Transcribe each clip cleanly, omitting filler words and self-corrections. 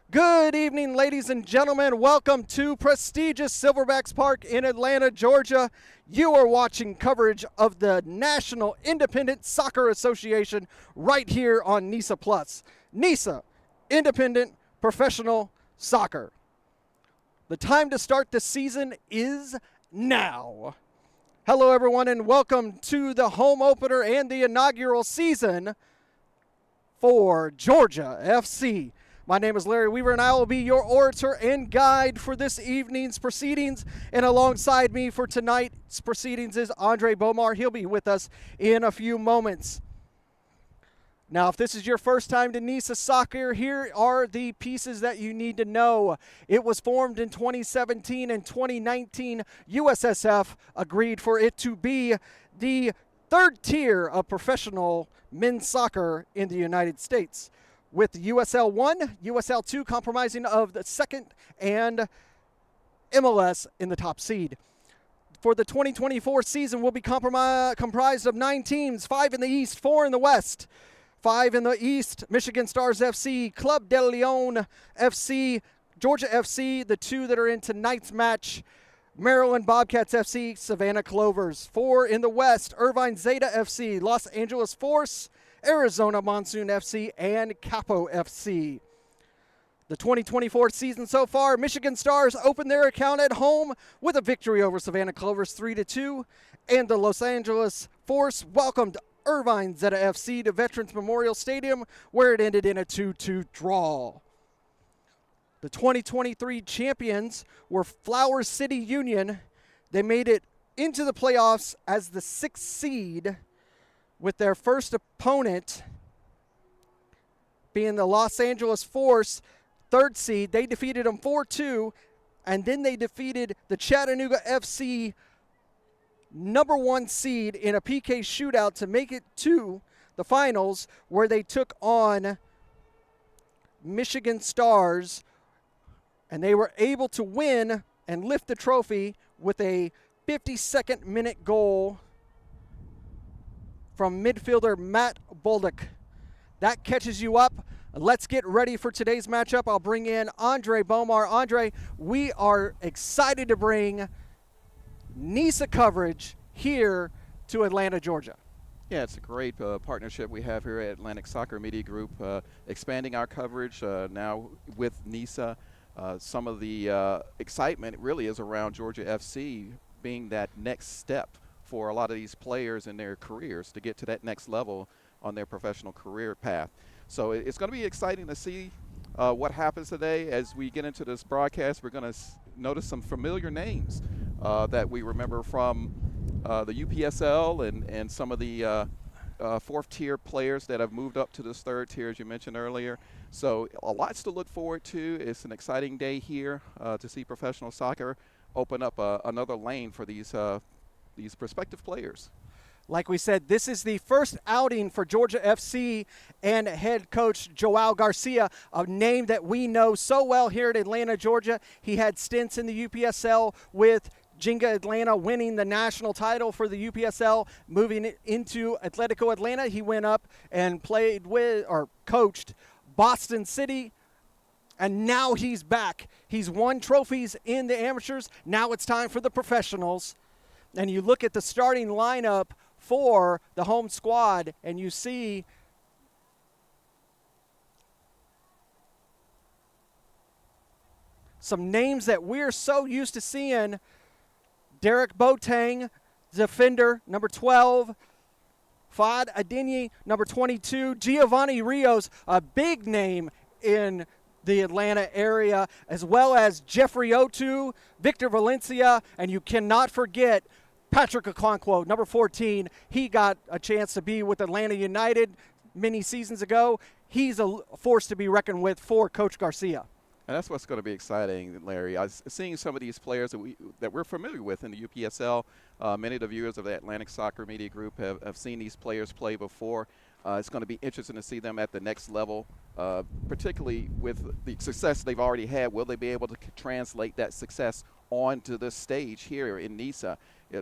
Good evening, ladies and gentlemen. Welcome to prestigious Silverbacks Park in Atlanta, Georgia. You are watching coverage of the National Independent Soccer Association right here on NISA Plus. NISA, Independent Professional Soccer. The time to start the season is now. Hello, everyone, and welcome to the home opener and the inaugural season for Georgia FC. My name is Larry Weaver, and I will be your orator and guide for this evening's proceedings. And alongside me for tonight's proceedings is Andre Bomar. He'll be with us in a few moments. Now, if this is your first time to NISA Soccer, here are the pieces that you need to know. It was formed in 2017 and 2019. USSF agreed for it to be the third tier of professional men's soccer in the United States, with USL 1, USL 2 comprising of the second, and MLS in the top seed. For the 2024 season, will be comprised of 9 teams, 5 in the East, 4 in the West. 5 in the East, Michigan Stars FC, Club de Lyon FC, Georgia FC, the 2 that are in tonight's match, Maryland Bobcats FC, Savannah Clovers. 4 in the West, Irvine Zeta FC, Los Angeles Force, Arizona Monsoon FC, and Capo FC. The 2024 season so far, Michigan Stars opened their account at home with a victory over Savannah Clovers 3-2, and the Los Angeles Force welcomed Irvine Zeta FC to Veterans Memorial Stadium, where it ended in a 2-2 draw. The 2023 champions were Flower City Union. They made it into the playoffs as the 6th seed, with their first opponent being the Los Angeles Force, 3rd seed. They defeated them 4-2, and then they defeated the Chattanooga FC, number 1 seed, in a PK shootout to make it to the finals, where they took on Michigan Stars, and they were able to win and lift the trophy with a 52nd minute goal from midfielder Matt Bolduc. That catches you up. Let's get ready for today's matchup. I'll bring in Andre Bomar. Andre, we are excited to bring NISA coverage here to Atlanta, Georgia. Yeah, it's a great partnership we have here at Atlantic Soccer Media Group, expanding our coverage now with NISA. Some of the excitement really is around Georgia FC being that next step for a lot of these players in their careers to get to that next level on their professional career path. So it's going to be exciting to see what happens today. As we get into this broadcast, we're going to notice some familiar names that we remember from the UPSL and some of the 4th tier players that have moved up to this 3rd tier, as you mentioned earlier. So a lots to look forward to. It's an exciting day here to see professional soccer open up another lane for these prospective players. Like we said, this is the first outing for Georgia FC and head coach Joao Garcia, a name that we know so well here at Atlanta, Georgia. He had stints in the UPSL with Jenga Atlanta, winning the national title for the UPSL. Moving into Atletico Atlanta, he went up and played with or coached Boston City, and now he's back. He's won trophies in the amateurs. Now it's time for the professionals. And you look at the starting lineup for the home squad, and you see some names that we're so used to seeing. Derek Boateng, defender, number 12. Fad Adini, number 22. Giovanni Rios, a big name in the Atlanta area, as well as Jeffrey Otu, Victor Valencia, and you cannot forget Patrick Okonkwo, number 14. He got a chance to be with Atlanta United many seasons ago. He's a force to be reckoned with for Coach Garcia. And that's what's going to be exciting, Larry. Seeing some of these players that we're familiar with in the UPSL. Many of the viewers of the Atlantic Soccer Media Group have seen these players play before. It's going to be interesting to see them at the next level, particularly with the success they've already had. Will they be able to translate that success onto this stage here in NISA?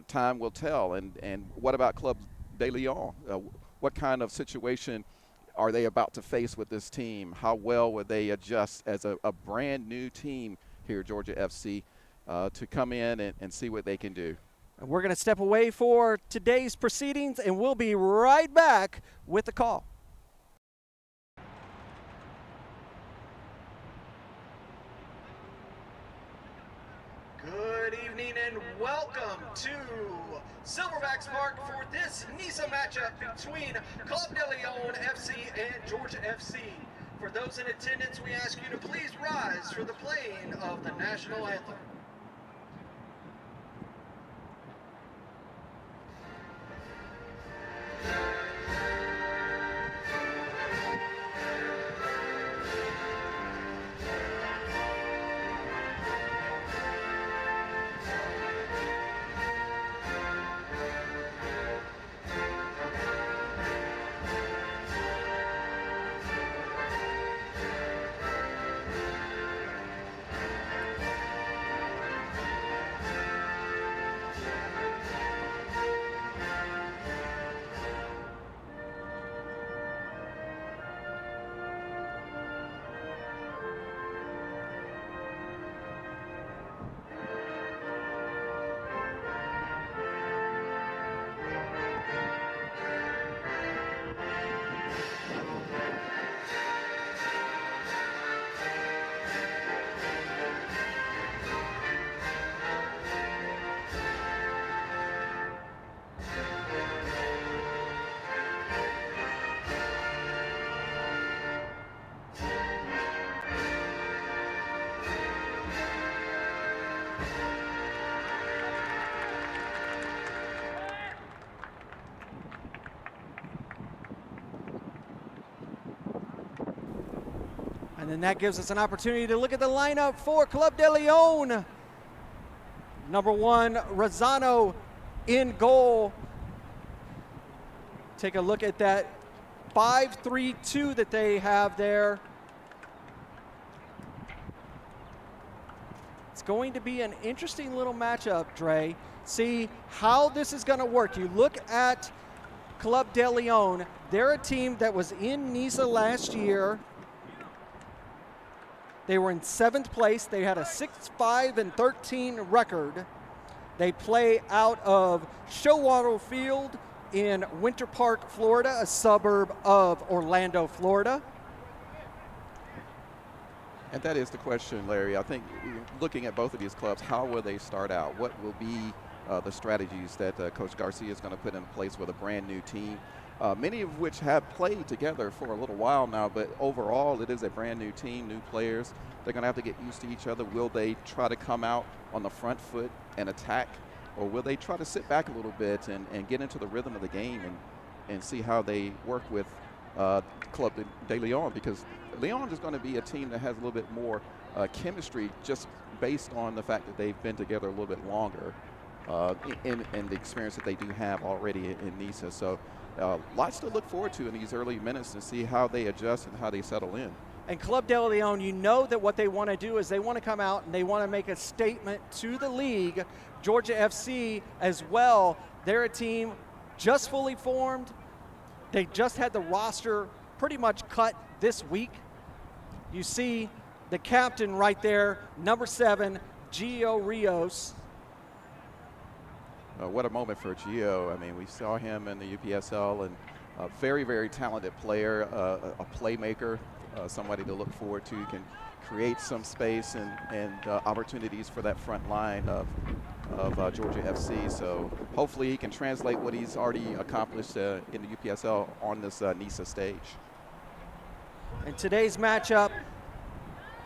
Time will tell. And what about Club de Lyon? What kind of situation are they about to face with this team? How well would they adjust as a brand new team here at Georgia FC to come in and see what they can do? And we're going to step away for today's proceedings, and we'll be right back with the call. Good evening and welcome to Silverbacks Park for this NISA matchup between Club de Lyon FC and Georgia FC. For those in attendance, we ask you to please rise for the playing of the national anthem. And then that gives us an opportunity to look at the lineup for Club de Lyon. Number 1, Rosano in goal. Take a look at that 5-3-2 that they have there. It's going to be an interesting little matchup, Dre. See how this is going to work. You look at Club de Lyon. They're a team that was in NISA last year. They were in 7th place. They had a 6-5-13 record. They play out of Showwater Field in Winter Park, Florida, a suburb of Orlando, Florida. And that is the question, Larry. I think looking at both of these clubs, how will they start out? What will be the strategies that Coach Garcia is going to put in place with a brand new team? Many of which have played together for a little while now, but overall it is a brand new team, new players. They're going to have to get used to each other. Will they try to come out on the front foot and attack, or will they try to sit back a little bit and get into the rhythm of the game and see how they work with Club de Lyon? Because Lyon is going to be a team that has a little bit more chemistry just based on the fact that they've been together a little bit longer in the experience that they do have already in NISA. So lots to look forward to in these early minutes and see how they adjust and how they settle in. And Club de Lyon, you know that what they want to do is they want to come out and they want to make a statement to the league. Georgia FC as well, they're a team just fully formed. They just had the roster pretty much cut this week. You see the captain right there, number 7, Gio Rios. What a moment for Gio. I mean, we saw him in the UPSL, and a very, very talented player, a playmaker, somebody to look forward to. He can create some space and opportunities for that front line of Georgia FC. So hopefully he can translate what he's already accomplished in the UPSL on this NISA stage. In today's matchup,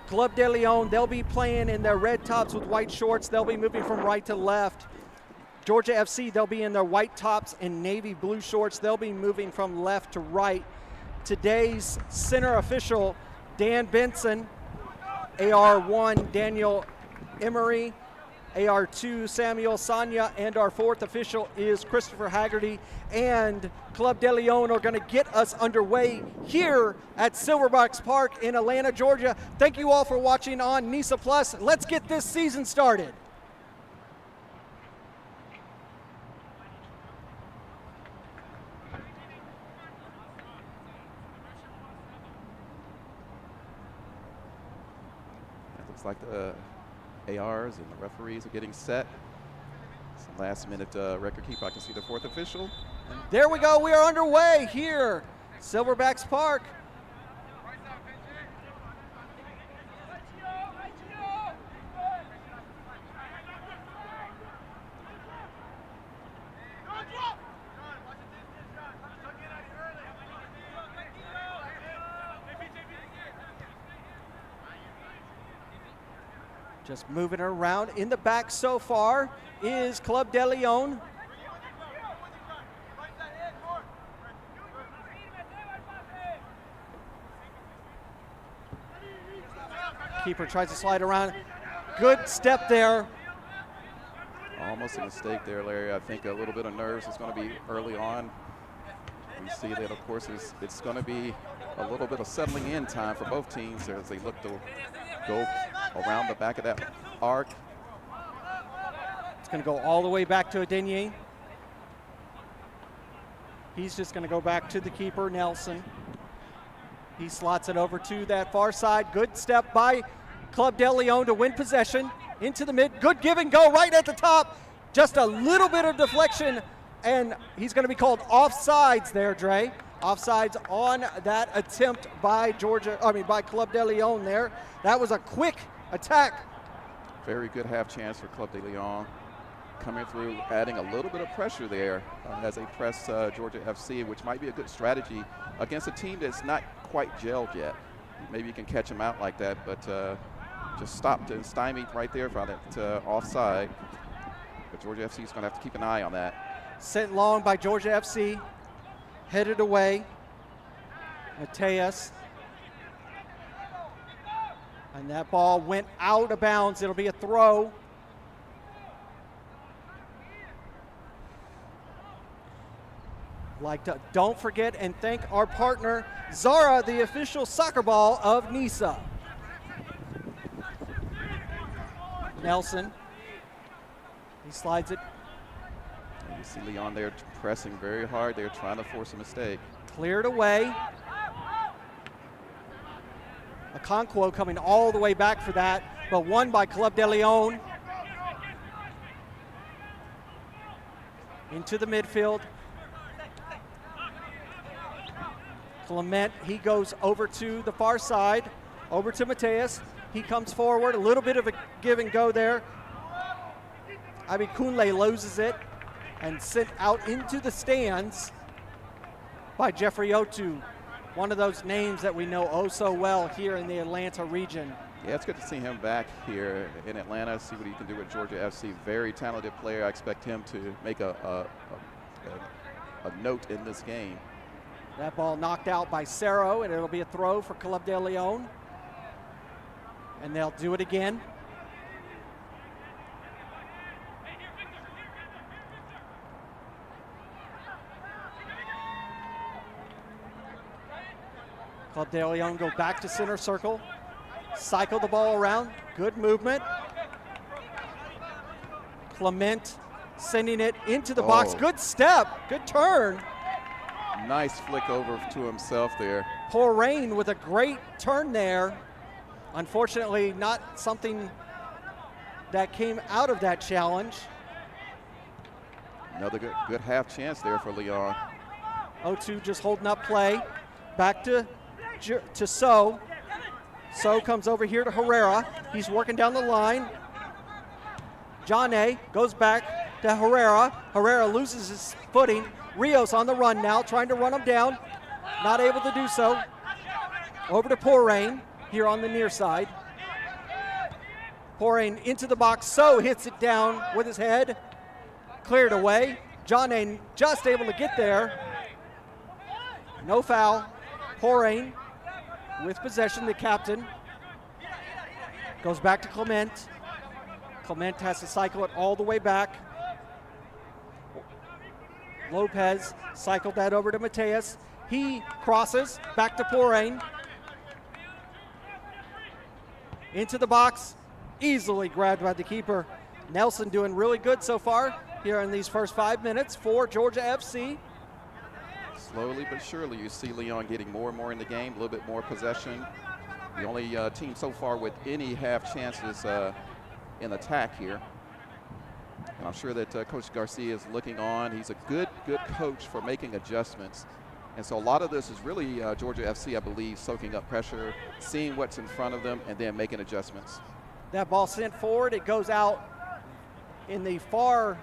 Club de Lyon, they'll be playing in their red tops with white shorts. They'll be moving from right to left. Georgia FC, they'll be in their white tops and navy blue shorts. They'll be moving from left to right. Today's center official, Dan Benson. AR1, Daniel Emery. AR2, Samuel Sanya. And our 4th official is Christopher Haggerty. And Club de Lyon are going to get us underway here at Silverbacks Park in Atlanta, Georgia. Thank you all for watching on NISA Plus. Let's get this season started. Looks like the ARs and the referees are getting set. Some last-minute record keep. I can see the fourth official. There we go. We are underway here, Silverbacks Park. Just moving around in the back so far is Club de Lyon. Keeper tries to slide around. Good step there. Almost a mistake there, Larry. I think a little bit of nerves is going to be early on. We see that, of course, it's going to be a little bit of settling in time for both teams as they look to go around the back of that arc. It's going to go all the way back to Adeniyi. He's just going to go back to the keeper, Nelson. He slots it over to that far side. Good step by Club de Lyon to win possession. Into the mid. Good give and go right at the top. Just a little bit of deflection, and he's going to be called offsides there, Dre. Offsides on that attempt by by Club de Lyon there. That was a quick attack. Very good half chance for Club de Lyon. Coming through, adding a little bit of pressure there as they press Georgia FC, which might be a good strategy against a team that's not quite gelled yet. Maybe you can catch them out like that, but just stopped and stymied right there for that offside. But Georgia FC is going to have to keep an eye on that. Sent long by Georgia FC. Headed away. Mateus. And that ball went out of bounds. It'll be a throw. Don't forget and thank our partner, Zara, the official soccer ball of NISA. Nelson. He slides it. You see Lyon there pressing very hard. They're trying to force a mistake. Cleared away. Okonkwo coming all the way back for that, but won by Club de Lyon. Into the midfield. Clement, he goes over to the far side, over to Mateus. He comes forward, a little bit of a give and go there. Abikunle loses it and sent out into the stands by Jeffrey Otu, one of those names that we know oh so well here in the Atlanta region. Yeah, it's good to see him back here in Atlanta, see what he can do with Georgia FC. Very talented player. I expect him to make a note in this game. That ball knocked out by Cerro, and it'll be a throw for Club de Lyon. And they'll do it again. Club de Lyon go back to center circle. Cycle the ball around. Good movement. Clement sending it into the box. Good step. Good turn. Nice flick over to himself there. Poor Rain with a great turn there. Unfortunately, not something that came out of that challenge. Another good half chance there for Lyon. O2 just holding up play. Back to So. So comes over here to Herrera. He's working down the line. Jane goes back to Herrera. Herrera loses his footing. Rios on the run now, trying to run him down. Not able to do so. Over to Porain here on the near side. Porain into the box. So hits it down with his head. Cleared away. Jane just able to get there. No foul. Porain with possession, the captain. Goes back to Clement. Clement has to cycle it all the way back. Lopez cycled that over to Mateus. He crosses back to Porain. Into the box, easily grabbed by the keeper. Nelson doing really good so far here in these first 5 minutes for Georgia FC. Slowly but surely you see Lyon getting more and more in the game, a little bit more possession. The only team so far with any half chances in attack here. And I'm sure that Coach Garcia is looking on. He's a good coach for making adjustments. And so a lot of this is really Georgia FC, I believe, soaking up pressure, seeing what's in front of them, and then making adjustments. That ball sent forward. It goes out in the far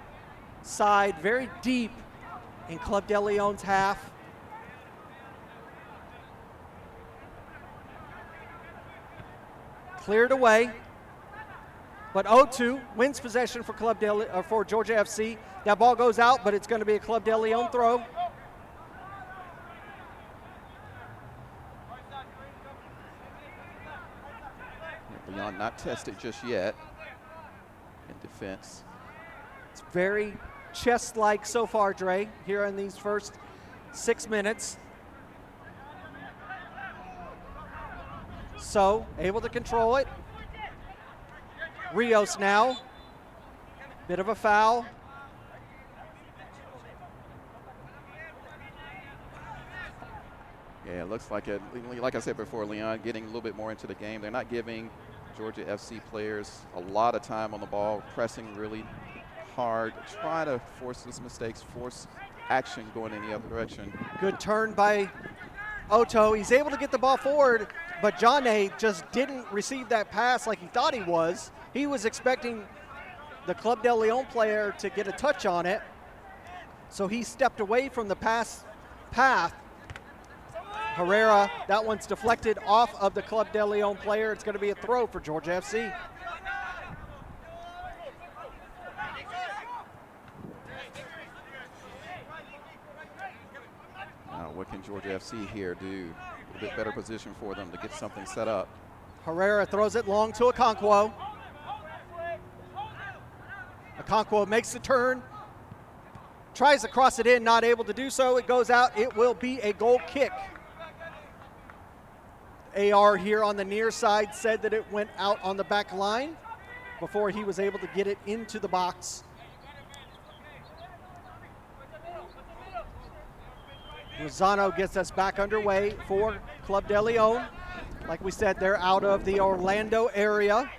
side, very deep in Club de Lyon's half. Cleared away. But 0-2 wins possession for for Georgia FC. That ball goes out, but it's going to be a Club de Lyon throw. Lyon not tested just yet in defense. It's very chess-like so far, Dre, here in these first 6 minutes. So, able to control it. Rios now. Bit of a foul. Yeah, it looks like it. Like I said before, Lyon getting a little bit more into the game. They're not giving Georgia FC players a lot of time on the ball, pressing really hard, try to force these mistakes, force action going in the other direction. Good turn by Otto. He's able to get the ball forward, but Jane just didn't receive that pass like he thought he was. He was expecting the Club de Lyon player to get a touch on it, so he stepped away from the pass path. Herrera, that one's deflected off of the Club de Lyon player. It's going to be a throw for Georgia FC. Now, what can Georgia FC here do? A bit better position for them to get something set up. Herrera throws it long to Okonkwo. Okonkwo makes the turn, tries to cross it in, not able to do so. It goes out. It will be a goal kick. AR here on the near side said that it went out on the back line before he was able to get it into the box. Rosano gets us back underway for Club de Lyon. Like we said, they're out of the Orlando area.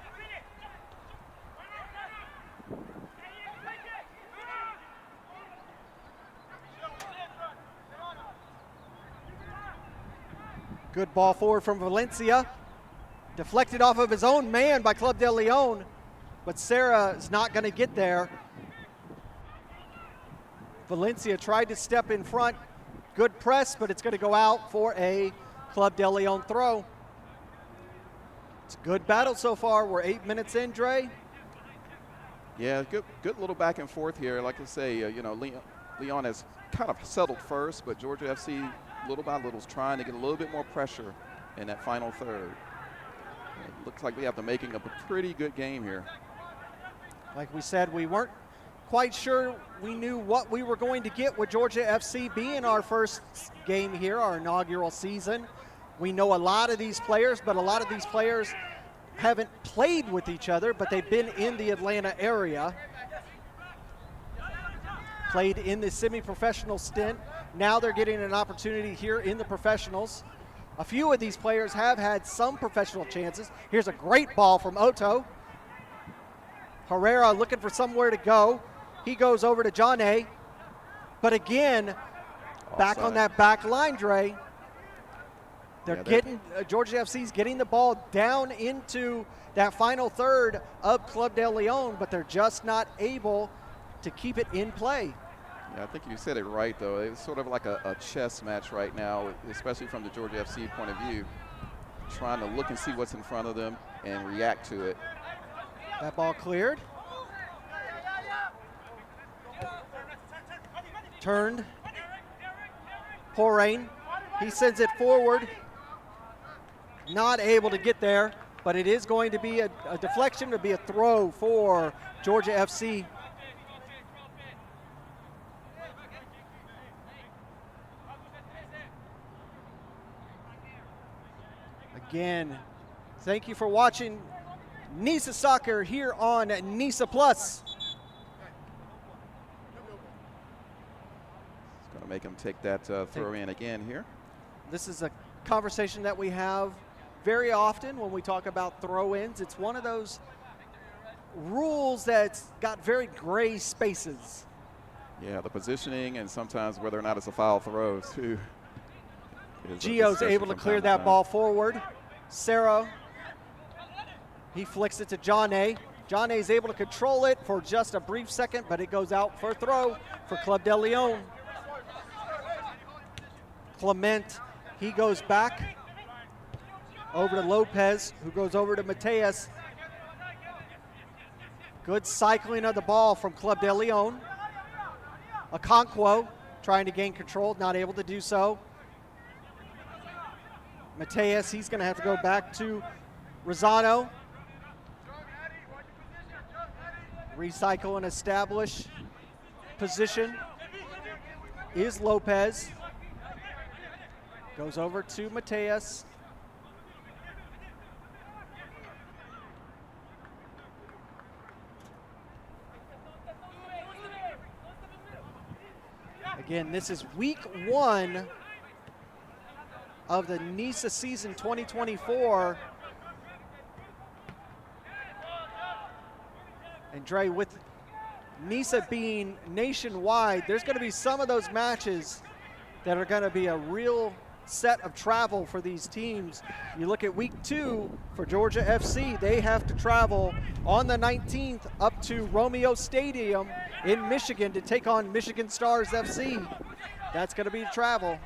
Good ball forward from Valencia. Deflected off of his own man by Club de Lyon, but Serra is not going to get there. Valencia tried to step in front. Good press, but it's going to go out for a Club de Lyon throw. It's a good battle so far. We're 8 minutes in, Dre. Yeah, good little back and forth here. Like I say, Lyon has kind of settled first, but Georgia FC, little by little, is trying to get a little bit more pressure in that final third. It looks like we have the making of a pretty good game here. Like we said, we weren't quite sure we knew what we were going to get with Georgia FC being our first game here, our inaugural season. We know a lot of these players, but a lot of these players haven't played with each other, but they've been in the Atlanta area. Played in the semi-professional stint. Now they're getting an opportunity here in the professionals. A few of these players have had some professional chances. Here's a great ball from Otto. Herrera looking for somewhere to go. He goes over to Jane. But again, back on that back line, Dre. They're getting, Georgia FC's getting the ball down into that final third of Club de Lyon, but they're just not able to keep it in play. Yeah, I think you said it right, though. It's sort of like a chess match right now, especially from the Georgia FC point of view, trying to look and see what's in front of them and react to it. That ball cleared. Turned. Porain, he sends it forward. Not able to get there, but it is going to be a deflection, to be a throw for Georgia FC. Again, thank you for watching NISA Soccer here on NISA Plus. It's going to make him take that throw in again here. This is a conversation that we have very often when we talk about throw-ins. It's one of those rules that's got very gray spaces. Yeah, the positioning and sometimes whether or not it's a foul throw, too. Gio's able to clear that ball forward. Sarah, he flicks it to John A. John A is able to control it for just a brief second, but it goes out for a throw for Club de Lyon. Clement, he goes back over to Lopez, who goes over to Mateus. Good cycling of the ball from Club de Lyon. Okonkwo trying to gain control, not able to do so. Mateus, he's going to have to go back to Rosano. Recycle and establish position is Lopez. Goes over to Mateus. Again, this is week 1 of the NISA season 2024. And Dre, with NISA being nationwide, there's going to be some of those matches that are going to be a real set of travel for these teams. You look at week 2 for Georgia FC, they have to travel on the 19th up to Romeo Stadium in Michigan to take on Michigan Stars FC. That's going to be travel.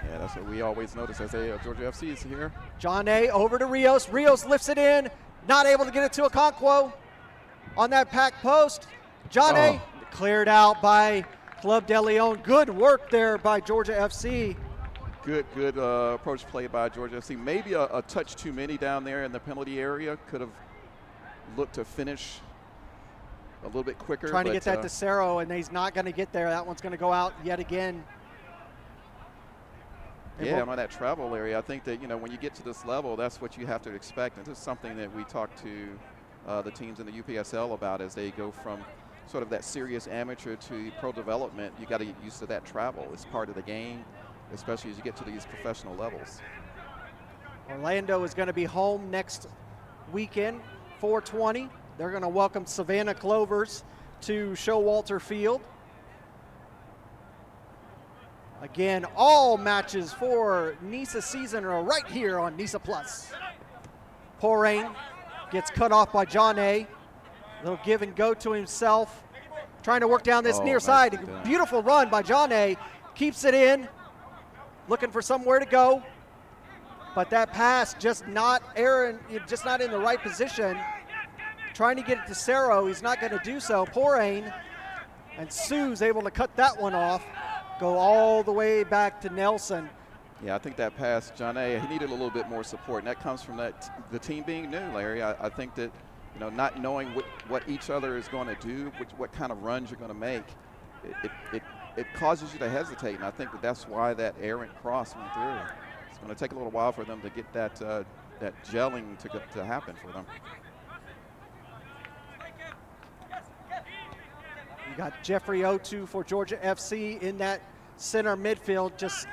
Yeah, that's what we always notice as Georgia FC is here. John A over to Rios. Rios lifts it in, not able to get it to Okonkwo on that pack post. John A cleared out by Club de Lyon. Good work there by Georgia FC. Good approach play by Georgia FC. Maybe a touch too many down there in the penalty area. Could have looked to finish a little bit quicker. Trying to get that to Cerro, and he's not going to get there. That one's going to go out yet again. Yeah, on that travel area, I think that, when you get to this level, that's what you have to expect. And this is something that we talk to the teams in the UPSL about as they go from sort of that serious amateur to pro development. You got to get used to that travel. It's part of the game, especially as you get to these professional levels. Orlando is going to be home next weekend, 4/20. They're going to welcome Savannah Clovers to Showalter Field. Again, all matches for NISA season are right here on NISA Plus. Porain gets cut off by John A. Little give and go to himself. Trying to work down this near side. Beautiful run by John A. Keeps it in. Looking for somewhere to go. But that pass just not in the right position. Trying to get it to Cerro. He's not going to do so. Porain and Sue's able to cut that one off. Go all the way back to Nelson. Yeah, I think that pass, John A., he needed a little bit more support, and that comes from the team being new, Larry. I think that, not knowing what each other is going to do, what kind of runs you're going to make, it causes you to hesitate, and I think that's why that errant cross went through. It's going to take a little while for them to get that gelling to happen for them. You got Jeffrey Otu for Georgia FC in that center midfield, just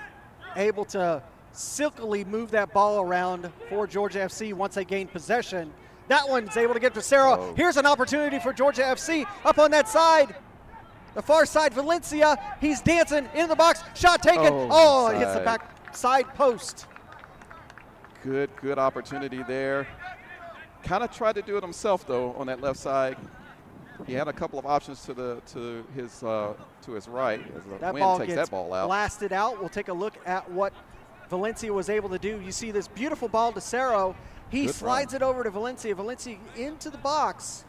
able to silkily move that ball around for Georgia FC once they gain possession. That one's able to get to Cerro. Here's an opportunity for Georgia FC up on that side. The far side, Valencia, he's dancing in the box. Shot taken. It hits the back side post. Good opportunity there. Kind of tried to do it himself, though, on that left side. He had a couple of options to his right as the wind takes that ball out. Blasted out. We'll take a look at what Valencia was able to do. You see this beautiful ball to Cerro. He slides it over to Valencia. Valencia into the box.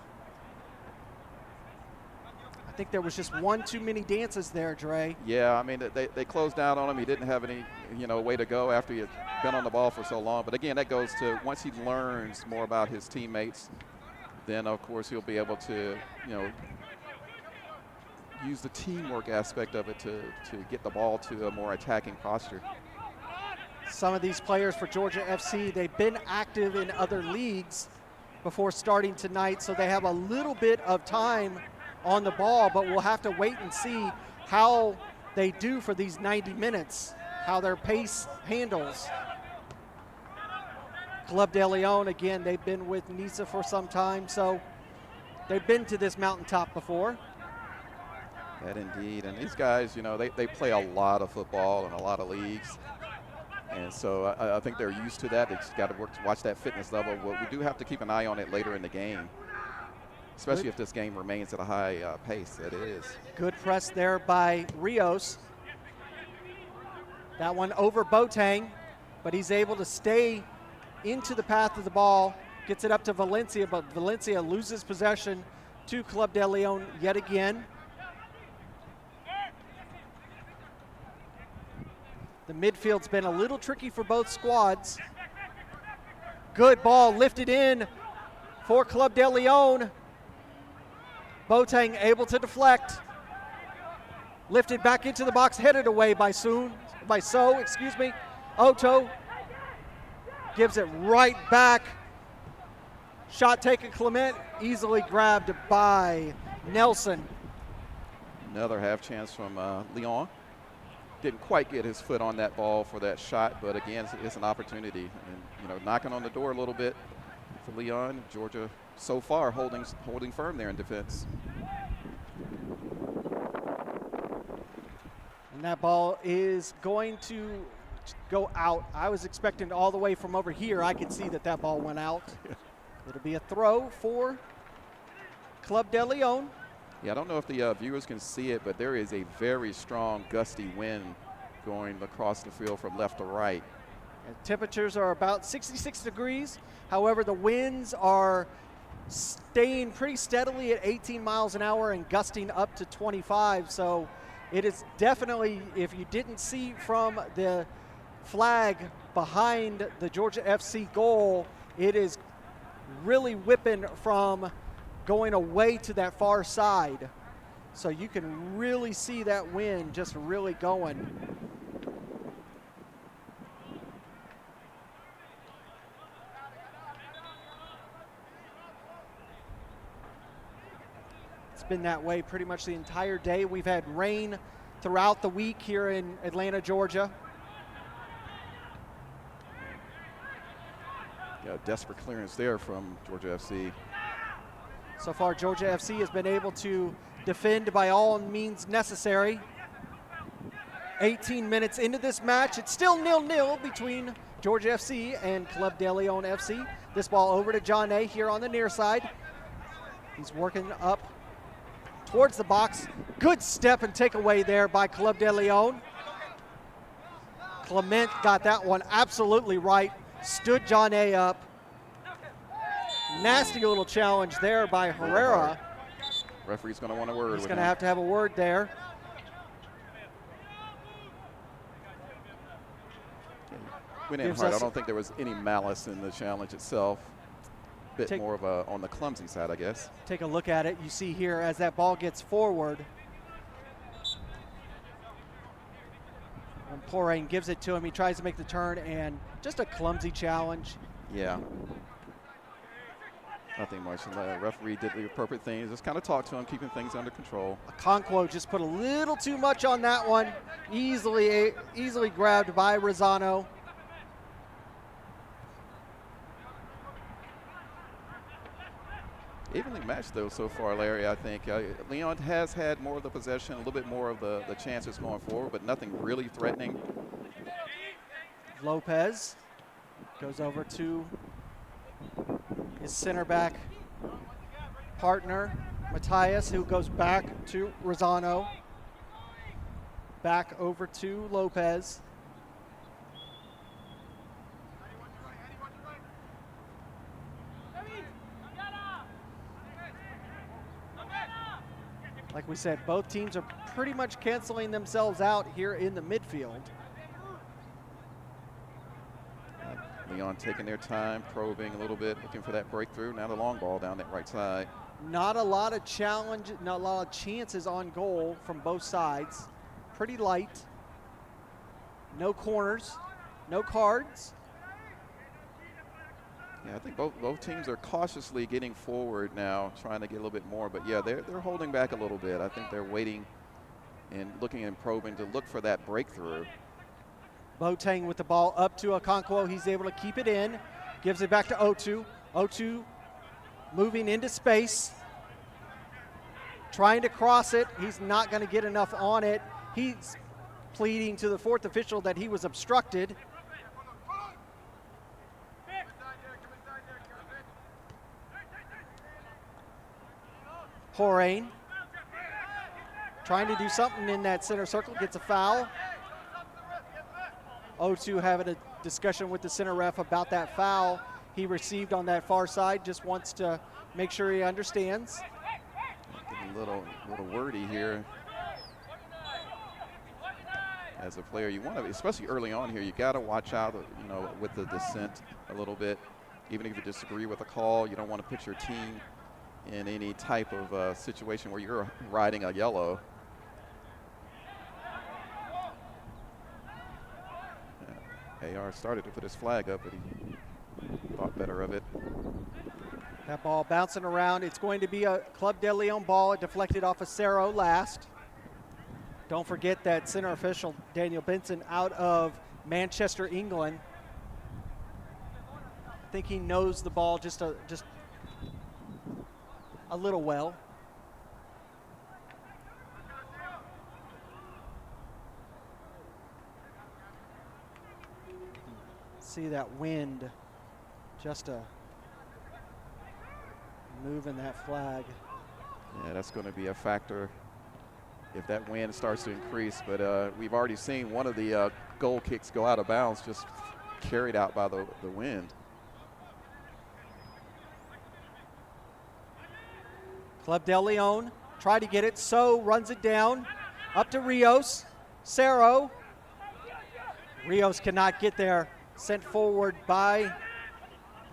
I think there was just one too many dances there, Dre. Yeah, I mean, they closed down on him. He didn't have any, way to go after he had been on the ball for so long. But again, that goes to once he learns more about his teammates, then of course he'll be able to, use the teamwork aspect of it to get the ball to a more attacking posture. Some of these players for Georgia FC, they've been active in other leagues before starting tonight, so they have a little bit of time on the ball, but we'll have to wait and see how they do for these 90 minutes, how their pace handles. Club de Lyon, again, they've been with Nisa for some time, so they've been to this mountaintop before. That indeed. And these guys, you know, they play a lot of football in a lot of leagues. And so I think they're used to that. They just got to watch that fitness level. But we do have to keep an eye on it later in the game, especially if this game remains at a high pace. It is. Good press there by Rios. That one over Boateng, but he's able to stay into the path of the ball, gets it up to Valencia, but Valencia loses possession to Club de Lyon yet again. The midfield's been a little tricky for both squads. Good ball lifted in for Club de Lyon. Boateng able to deflect. Lifted back into the box, headed away by So. Otto gives it right back. Shot taken, Clement, easily grabbed by Nelson. Another half chance from Lyon. Didn't quite get his foot on that ball for that shot, but again, it's an opportunity. And, you know, knocking on the door a little bit for Lyon. Georgia so far holding firm there in defense. And that ball is going to go out. I was expecting all the way from over here. I could see that ball went out. It'll be a throw for Club de Lyon. Yeah, I don't know if the viewers can see it, but there is a very strong gusty wind going across the field from left to right. And temperatures are about 66 degrees. However, the winds are staying pretty steadily at 18 miles an hour and gusting up to 25. So it is definitely, if you didn't see from the flag behind the Georgia FC goal, it is really whipping from going away to that far side. So you can really see that wind just really going. It's been that way pretty much the entire day. We've had rain throughout the week here in Atlanta, Georgia. Yeah, desperate clearance there from Georgia FC. So far, Georgia FC has been able to defend by all means necessary. 18 minutes into this match, it's still 0-0 between Georgia FC and Club de Lyon FC. This ball over to John A here on the near side. He's working up towards the box. Good step and takeaway there by Club de Lyon. Clement got that one absolutely right. Stood John A up. Nasty little challenge there by Herrera. Referee's going to want a word. He's going to have a word there. Went in hard. I don't think there was any malice in the challenge itself. Bit more of a on the clumsy side, I guess. Take a look at it. You see here as that ball gets forward. When Porain gives it to him, he tries to make the turn, and just a clumsy challenge. Yeah. Nothing much. The referee did the appropriate thing. Just kind of talked to him, keeping things under control. Okonkwo just put a little too much on that one. Easily grabbed by Rosano. Evenly matched, though, so far, Larry, I think. Lyon has had more of the possession, a little bit more of the chances going forward, but nothing really threatening. Lopez goes over to his center back partner, Matthias, who goes back to Rosano. Back over to Lopez. Like we said, both teams are pretty much canceling themselves out here in the midfield. Lyon taking their time, probing a little bit, looking for that breakthrough. Now the long ball down that right side. Not a lot of challenge, not a lot of chances on goal from both sides. Pretty light. No corners, no cards. Yeah, I think both teams are cautiously getting forward now, trying to get a little bit more. But yeah, they're holding back a little bit. I think they're waiting and looking and probing to look for that breakthrough. Boateng with the ball up to Okonkwo. He's able to keep it in. Gives it back to O2. O2 moving into space. Trying to cross it. He's not going to get enough on it. He's pleading to the fourth official that he was obstructed. Horain trying to do something in that center circle, gets a foul. O2 having a discussion with the center ref about that foul he received on that far side, just wants to make sure he understands. Getting a little wordy here. As a player, you want to, especially early on here, you got to watch out, with the dissent a little bit. Even if you disagree with a call, you don't want to put your team in any type of situation where you're riding a yellow. AR started to put his flag up, but he thought better of it. That ball bouncing around. It's going to be a Club de Lyon ball. It deflected off of Cerro last. Don't forget that center official, Daniel Benson, out of Manchester, England. I think he knows the ball just a little well. See that wind just moving that flag. Yeah, that's going to be a factor if that wind starts to increase. But we've already seen one of the goal kicks go out of bounds, just carried out by the wind. Club de Lyon try to get it. So runs it down up to Rios. Cerro. Rios cannot get there. Sent forward by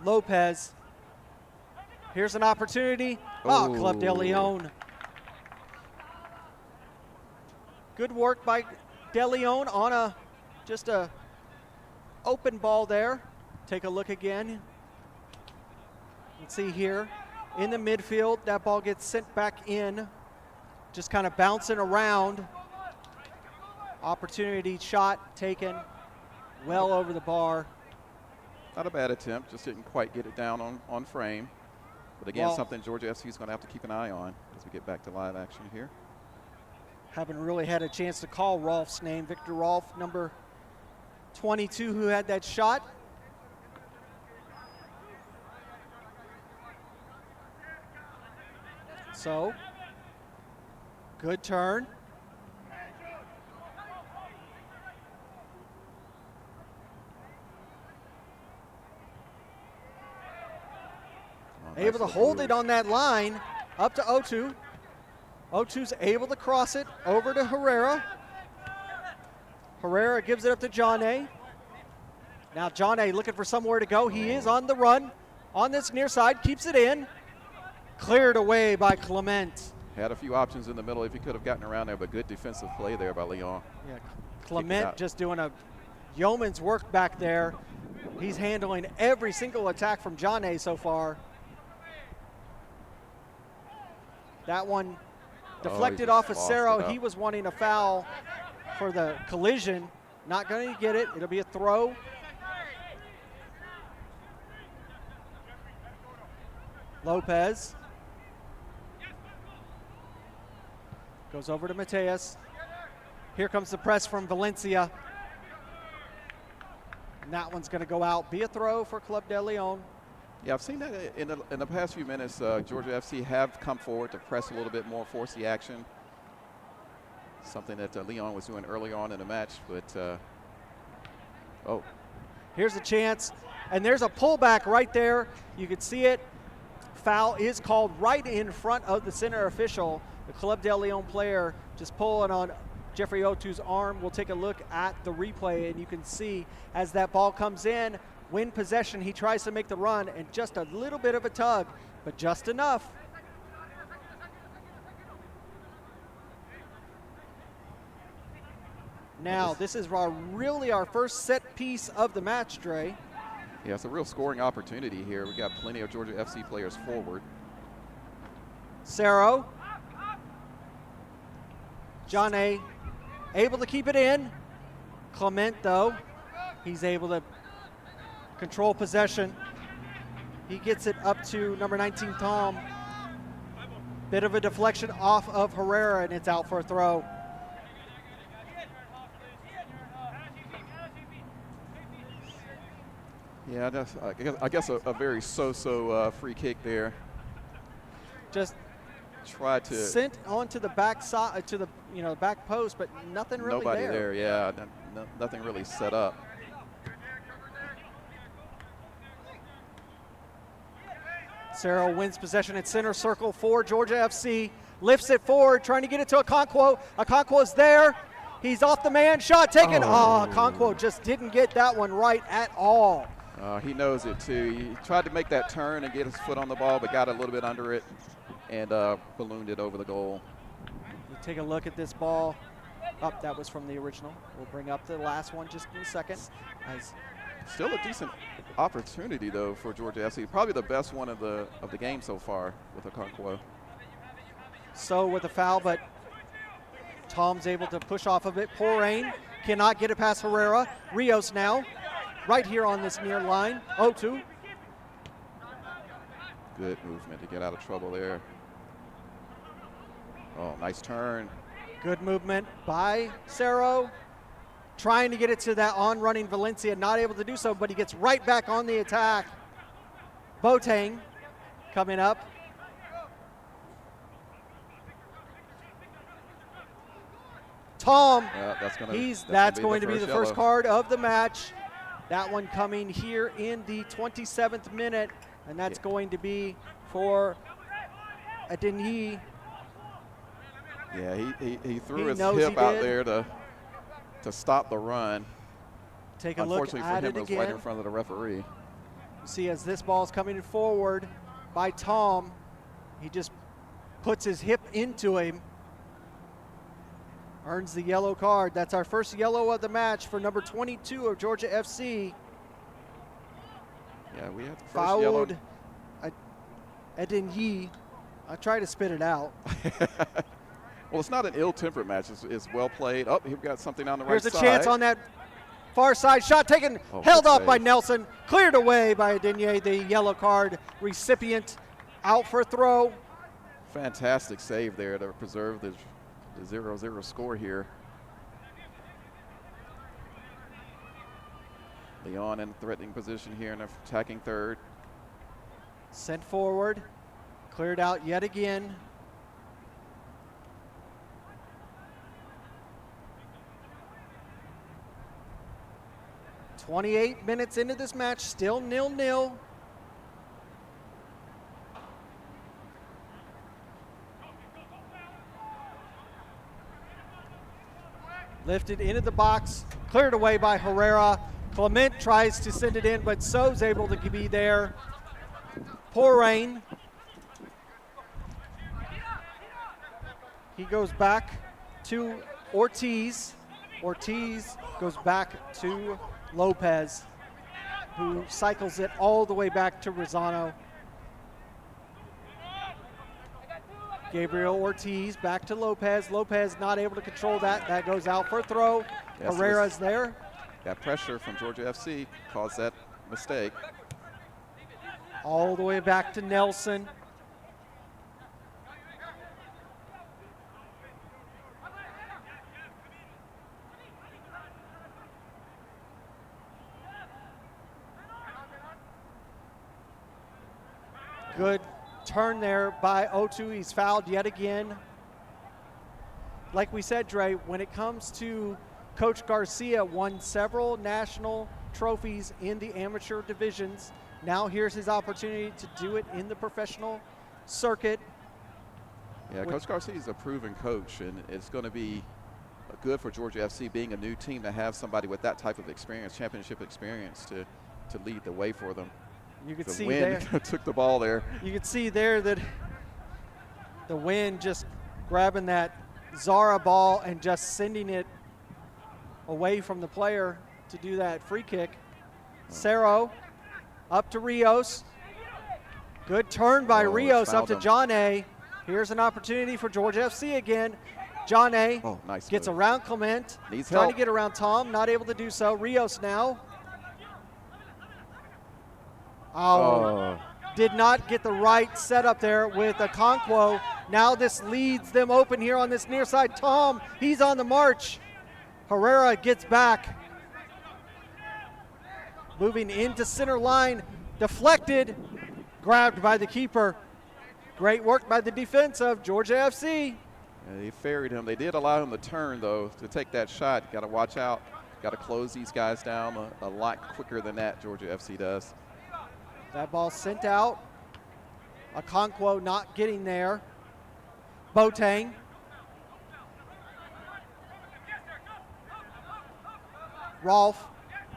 Lopez. Here's an opportunity. Oh, Club de Lyon. Good work by de Lyon on just a open ball there. Take a look again. Let's see here. In the midfield, that ball gets sent back in. Just kind of bouncing around. Opportunity shot taken. Well over the bar. Not a bad attempt, just didn't quite get it down on frame. But again, something Georgia FC is going to have to keep an eye on as we get back to live action here. Haven't really had a chance to call Rolf's name. Victor Rolf, number 22, who had that shot. So, good turn. Able to hold it on that line up to O2. O2's able to cross it over to Herrera. Herrera gives it up to John A. Now John A looking for somewhere to go. He is on the run on this near side, keeps it in. Cleared away by Clement. Had a few options in the middle if he could have gotten around there, but good defensive play there by Lyon. Yeah, Clement just doing a yeoman's work back there. He's handling every single attack from John A so far. That one deflected off of Cerro. He was wanting a foul for the collision. Not going to get it. It'll be a throw. Lopez. Goes over to Mateus. Here comes the press from Valencia. And that one's going to go out. Be a throw for Club de Lyon. Yeah, I've seen that in the past few minutes. Georgia FC have come forward to press a little bit more, force the action. Something that Lyon was doing early on in the match, but Here's a chance, and there's a pullback right there. You can see it. Foul is called right in front of the center official. The Club de Lyon player just pulling on Jeffrey O2's arm. We'll take a look at the replay, and you can see as that ball comes in, win possession, he tries to make the run, and just a little bit of a tug, but just enough. Now, this is really our first set piece of the match, Dre. Yeah, it's a real scoring opportunity here. We got plenty of Georgia FC players forward. Cerro. John A. able to keep it in. Clement, though, he's able to control possession. He gets it up to number 19, Tom. Bit of a deflection off of Herrera, and it's out for a throw. Yeah, I guess a very so-so free kick there. Just try to sent onto the back side to the back post, but nothing really nobody there. Yeah, nothing really set up. Cerro wins possession at center circle for Georgia FC. Lifts it forward, trying to get it to Okonkwo. Okonkwo's there. He's off the man. Shot taken. Oh, Okonkwo just didn't get that one right at all. He knows it too. He tried to make that turn and get his foot on the ball, but got a little bit under it and ballooned it over the goal. We'll take a look at this ball. That was from the original. We'll bring up the last one just in a second. Still a decent opportunity though for Georgia FC. Probably the best one of the game so far with Okonkwo. So with a foul, but Tom's able to push off of it. Poor rain, cannot get it past Herrera. Rios now, right here on this near line. 0-2. Good movement to get out of trouble there. Oh, nice turn. Good movement by Cerro. Trying to get it to that on-running Valencia, not able to do so, but he gets right back on the attack. Boateng coming up. Tom, that's going to be the first card of the match. That one coming here in the 27th minute, and that's going to be for Adenyi. Yeah, he threw his hip out there to stop the run. Take a look at it again. Unfortunately for him, it was right in front of the referee. You see, as this ball is coming forward by Tom, he just puts his hip into him. Earns the yellow card. That's our first yellow of the match for number 22 of Georgia FC. Yeah, we have the first Fouled yellow. Adenyi. I try to spit it out. Well, it's not an ill-tempered match. It's well played. Oh, he got something on the right side. Here's a chance on that far side. Shot taken, held off by Nelson. Cleared away by Adenyi, the yellow card recipient. Out for a throw. Fantastic save there to preserve the 0-0 score here. Lyon in threatening position here in attacking third. Sent forward. Cleared out yet again. "28 minutes into this match, still 0-0. Lifted into the box, cleared away by Herrera. Clement tries to send it in, but So's able to be there. Poor rain. He goes back to Ortiz. Ortiz goes back to Lopez, who cycles it all the way back to Rosano. Gabriel Ortiz back to Lopez. Lopez not able to control that. That goes out for a throw. Yes, Herrera's there. That pressure from Georgia FC caused that mistake. All the way back to Nelson. Good turn there by 0-2. He's fouled yet again. Like we said, Dre, when it comes to Coach Garcia, won several national trophies in the amateur divisions. Now here's his opportunity to do it in the professional circuit. Yeah, Coach Garcia is a proven coach, and it's going to be good for Georgia FC, being a new team, to have somebody with that type of experience, championship experience, to lead the way for them. You could the see wind there. took the ball there. You could see there that the wind just grabbing that Zara ball and just sending it away from the player to do that free kick. Cerro up to Rios. Good turn by Rios up to John A. Here's an opportunity for Georgia FC again. John A. Nice gets move. around Clement. Needs trying help. to get around Tom, not able to do so. Rios now. did not get the right setup there with Okonkwo. Now this leads them open here on this near side. Tom, he's on the march. Herrera gets back. Moving into center line, deflected, grabbed by the keeper. Great work by the defense of Georgia FC. Yeah, they ferried him. They did allow him to turn, though, to take that shot. Got to watch out. Got to close these guys down a lot quicker than that, Georgia FC does. That ball sent out. Okonkwo not getting there. Boateng. Rolfe,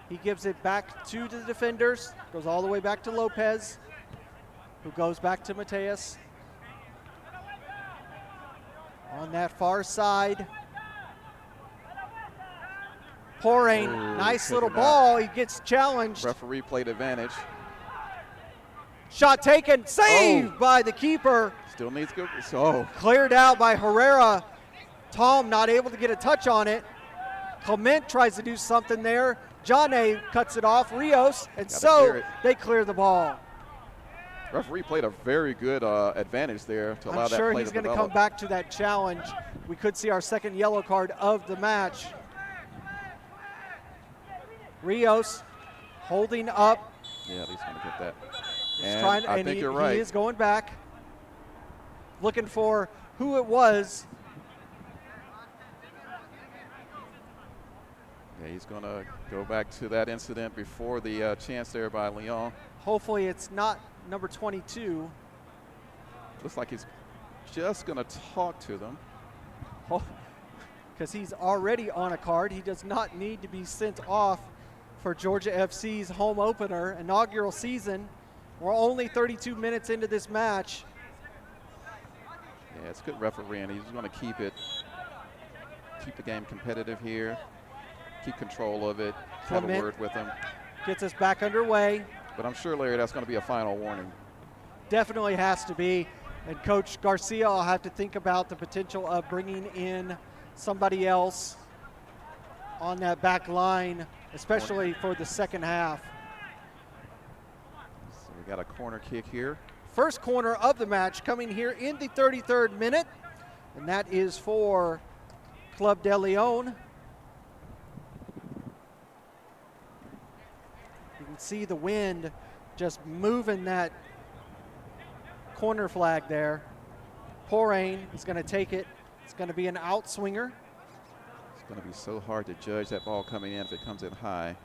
he gives it back to the defenders. Goes all the way back to Lopez, who goes back to Mateus. On that far side. Porain, nice little ball. He gets challenged. Referee played advantage. Shot taken, saved by the keeper. Still needs good. Oh. Cleared out by Herrera. Tom not able to get a touch on it. Clement tries to do something there. Jane cuts it off. Rios, and so they clear the ball. Referee played a very good advantage there to allow that play to develop. I'm sure he's going to come back to that challenge. We could see our second yellow card of the match. Rios holding up. Yeah, he's going to get that. I think you're right. He is going back, looking for who it was. Yeah, he's going to go back to that incident before the chance there by Lyon. Hopefully it's not number 22. Looks like he's just going to talk to them. Because he's already on a card. He does not need to be sent off for Georgia FC's home opener, inaugural season. We're only 32 minutes into this match. Yeah, it's good refereeing. He's going to keep the game competitive here, keep control of it, have a word with him. Gets us back underway. But I'm sure, Larry, that's going to be a final warning. Definitely has to be. And Coach Garcia will have to think about the potential of bringing in somebody else on that back line, especially for the second half. So we got a corner kick here. First corner of the match coming here in the 33rd minute, and that is for Club de Lyon. You can see the wind just moving that corner flag there. Porain is going to take it. It's going to be an outswinger. It's going to be so hard to judge that ball coming in if it comes in high.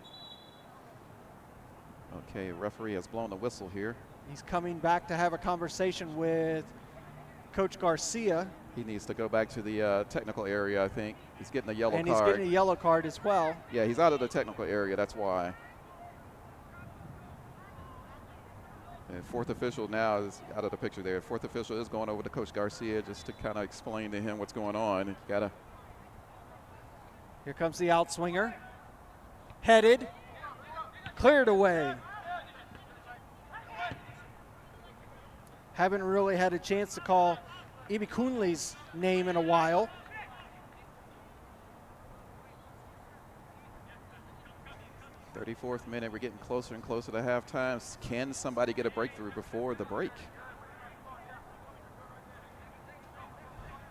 Okay, referee has blown the whistle here. He's coming back to have a conversation with Coach Garcia. He needs to go back to the technical area, I think. He's getting a yellow card. And he's getting a yellow card as well. Yeah, he's out of the technical area, that's why. And fourth official now is out of the picture there. Fourth official is going over to Coach Garcia just to kind of explain to him what's going on. Here comes the outswinger. Headed. Cleared away. Haven't really had a chance to call Ibi Kunli's name in a while. .34th minute, we're getting closer and closer to halftime. Can somebody get a breakthrough before the break?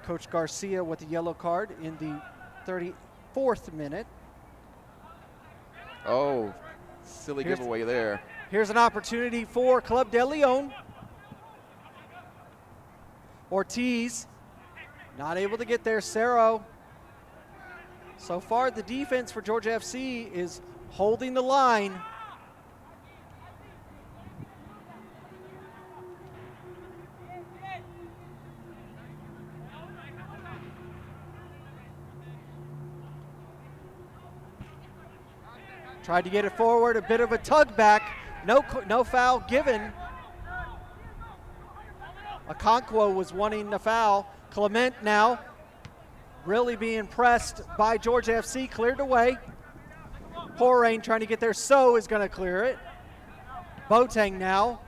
Coach Garcia with the yellow card in the 34th minute. Oh, silly giveaway there. Here's an opportunity for Club de Lyon. Ortiz, not able to get there. Cerro. So far, the defense for Georgia FC is holding the line. Tried to get it forward, a bit of a tug back. No foul given. Okonkwo was wanting the foul. Clement now really being pressed by Georgia FC, cleared away. Porain trying to get there, So is going to clear it. Boateng now.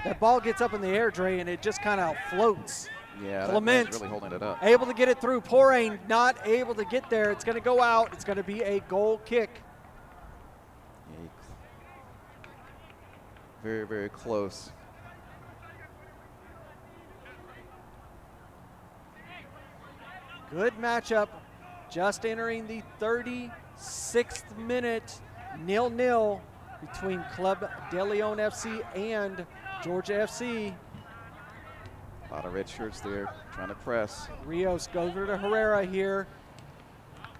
That ball gets up in the air, Dre, and it just kind of floats. Yeah, Clement really holding it up. Able to get it through. Porain not able to get there. It's going to go out. It's going to be a goal kick. Very, very close. Good matchup. Just entering the 36th minute, 0-0 between Club de Lyon FC and Georgia FC. A lot of red shirts there trying to press. Rios goes over to Herrera here.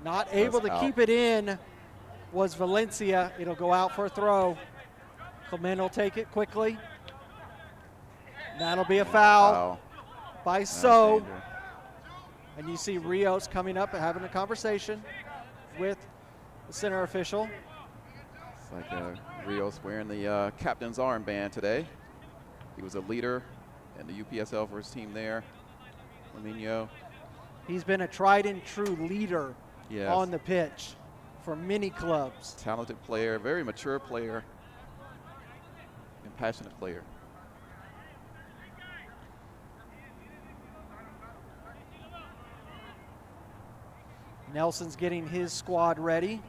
Not able to out. keep it in was Valencia. It'll go out for a throw. Clement will take it quickly. That'll be a foul by So. And you see Rios coming up and having a conversation with the center official. It's like Rios wearing the captain's armband today. He was a leader in the UPSL for his team there. Lamino. He's been a tried and true leader on the pitch for many clubs. Talented player, very mature player, and passionate player. Nelson's getting his squad ready.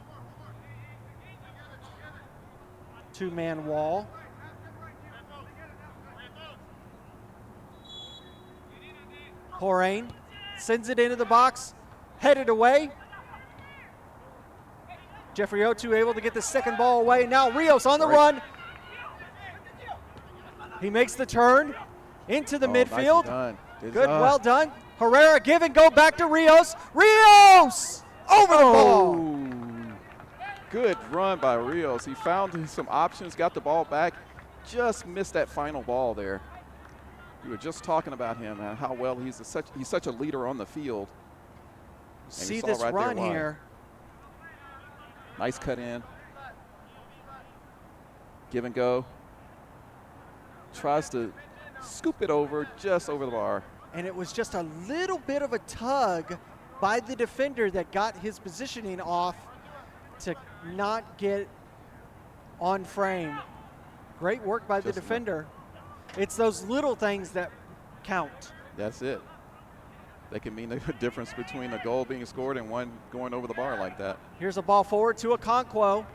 Two-man wall. Horain sends it into the box, headed away. Jeffrey Otu able to get the second ball away. Now Rios on the run. He makes the turn into the midfield. Good, well done. Herrera give and go back to Rios. Rios over the ball. Good run by Rios. He found some options, got the ball back, just missed that final ball there. We were just talking about him and how well he's such a leader on the field. And see this right run here. Nice cut in. Give and go. Tries to scoop it over, just over the bar. And it was just a little bit of a tug by the defender that got his positioning off to not get on frame. Great work by the defender. It's those little things that count. That's it. They can mean the difference between a goal being scored and one going over the bar like that. Here's a ball forward to Okonkwo.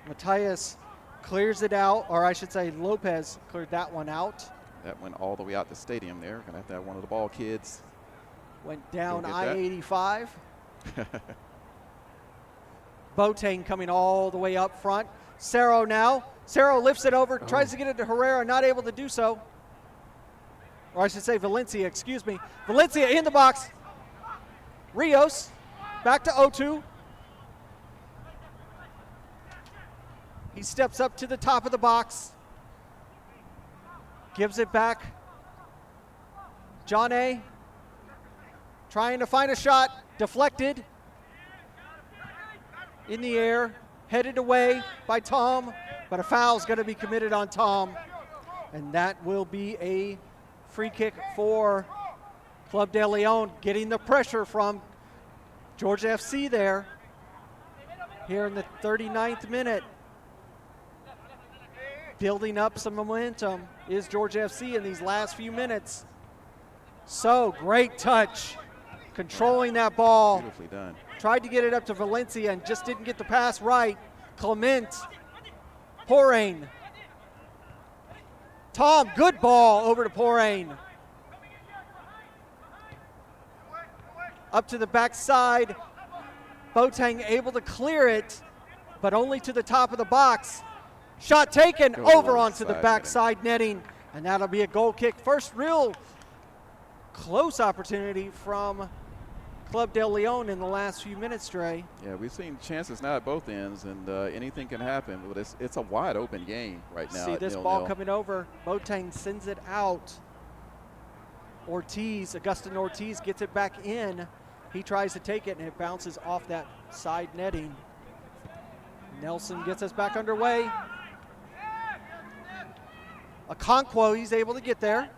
Matthias clears it out, or I should say Lopez cleared that one out. That went all the way out the stadium there. Gonna have to have one of the ball kids. Went down I-85. Boateng coming all the way up front. Cerro now. Cerro lifts it over, tries to get it to Herrera, not able to do so. Or I should say Valencia, excuse me. Valencia in the box. Rios, back to Otu. He steps up to the top of the box. Gives it back. John A. trying to find a shot, deflected. In the air, headed away by Tom, but a foul's going to be committed on Tom. And that will be a free kick for Club de Lyon, getting the pressure from Georgia FC there. Here in the 39th minute. Building up some momentum is Georgia FC in these last few minutes. So, great touch. Controlling that ball. Beautifully done. Tried to get it up to Valencia and just didn't get the pass right. Clement. Porain. Tom, good ball over to Porain. Up to the backside. Boateng able to clear it, but only to the top of the box. Shot taken over onto the backside netting, and that'll be a goal kick. First real close opportunity from Club de Lyon in the last few minutes, Dre. Yeah, we've seen chances now at both ends, and anything can happen, but it's a wide open game right now. See this ball coming over. Boateng sends it out. Augustin Ortiz gets it back in. He tries to take it, and it bounces off that side netting. Nelson gets us back underway. Okonkwo, he's able to get there.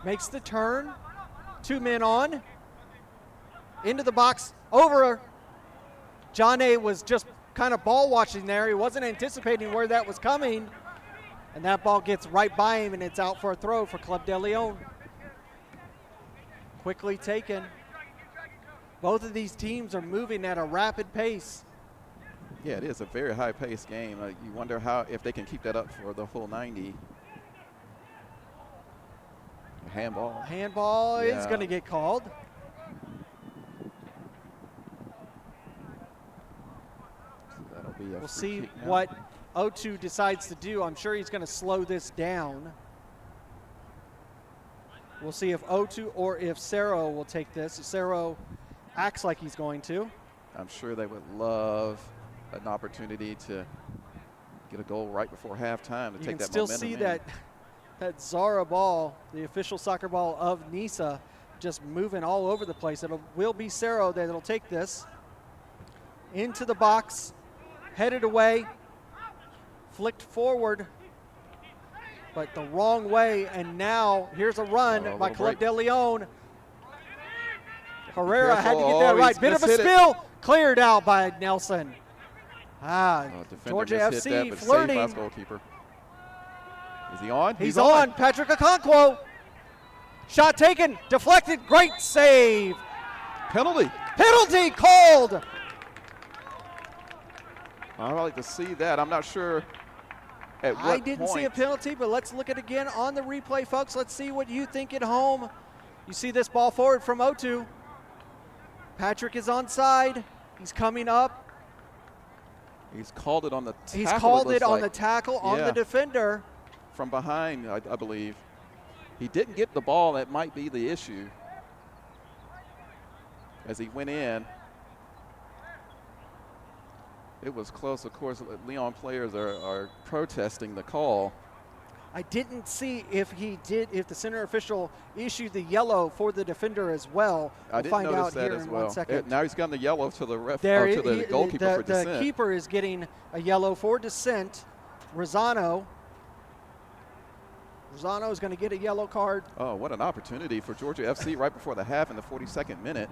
Makes the turn. 2 men on. Into the box. Over. John A. was just kind of ball watching there. He wasn't anticipating where that was coming. And that ball gets right by him, and it's out for a throw for Club de Lyon. Quickly taken. Both of these teams are moving at a rapid pace. Yeah, it is a very high-paced game. You wonder if they can keep that up for the full 90. Handball. Handball is going to get called. So that'll be a We'll free see kick now. what O2 decides to do. I'm sure he's going to slow this down. We'll see if O2 or if Cerro will take this. Cerro acts like he's going to. I'm sure they would love an opportunity to get a goal right before halftime to You take can that still momentum see in. that Zara ball, the official soccer ball of NISA, just moving all over the place. Will be Cerro that'll take this into the box, headed away, flicked forward, but the wrong way. And now here's a run by Club de Lyon. Herrera had to get that right. Bit of a spill, cleared out by Nelson. Georgia FC flirting. Saved by goalkeeper. Is he on? He's on. Patrick Okonkwo. Shot taken, deflected, great save. Penalty. Penalty called. I'd like to see that. I'm not sure at what point. I didn't see a penalty, but let's look at it again on the replay, folks. Let's see what you think at home. You see this ball forward from O2. Patrick is onside. He's coming up. He's called it on the tackle. He's called it on the tackle on the defender. From behind, I believe. He didn't get the ball. That might be the issue. As he went in. It was close. Of course, Lyon players are protesting the call. I didn't see if the center official issued the yellow for the defender as well. I didn't find notice out that here as in well. 1 second. Now he's gotten the yellow to the ref, to the goalkeeper for dissent. The keeper is getting a yellow for dissent. Rosano is going to get a yellow card. Oh, what an opportunity for Georgia FC right before the half in the 42nd minute.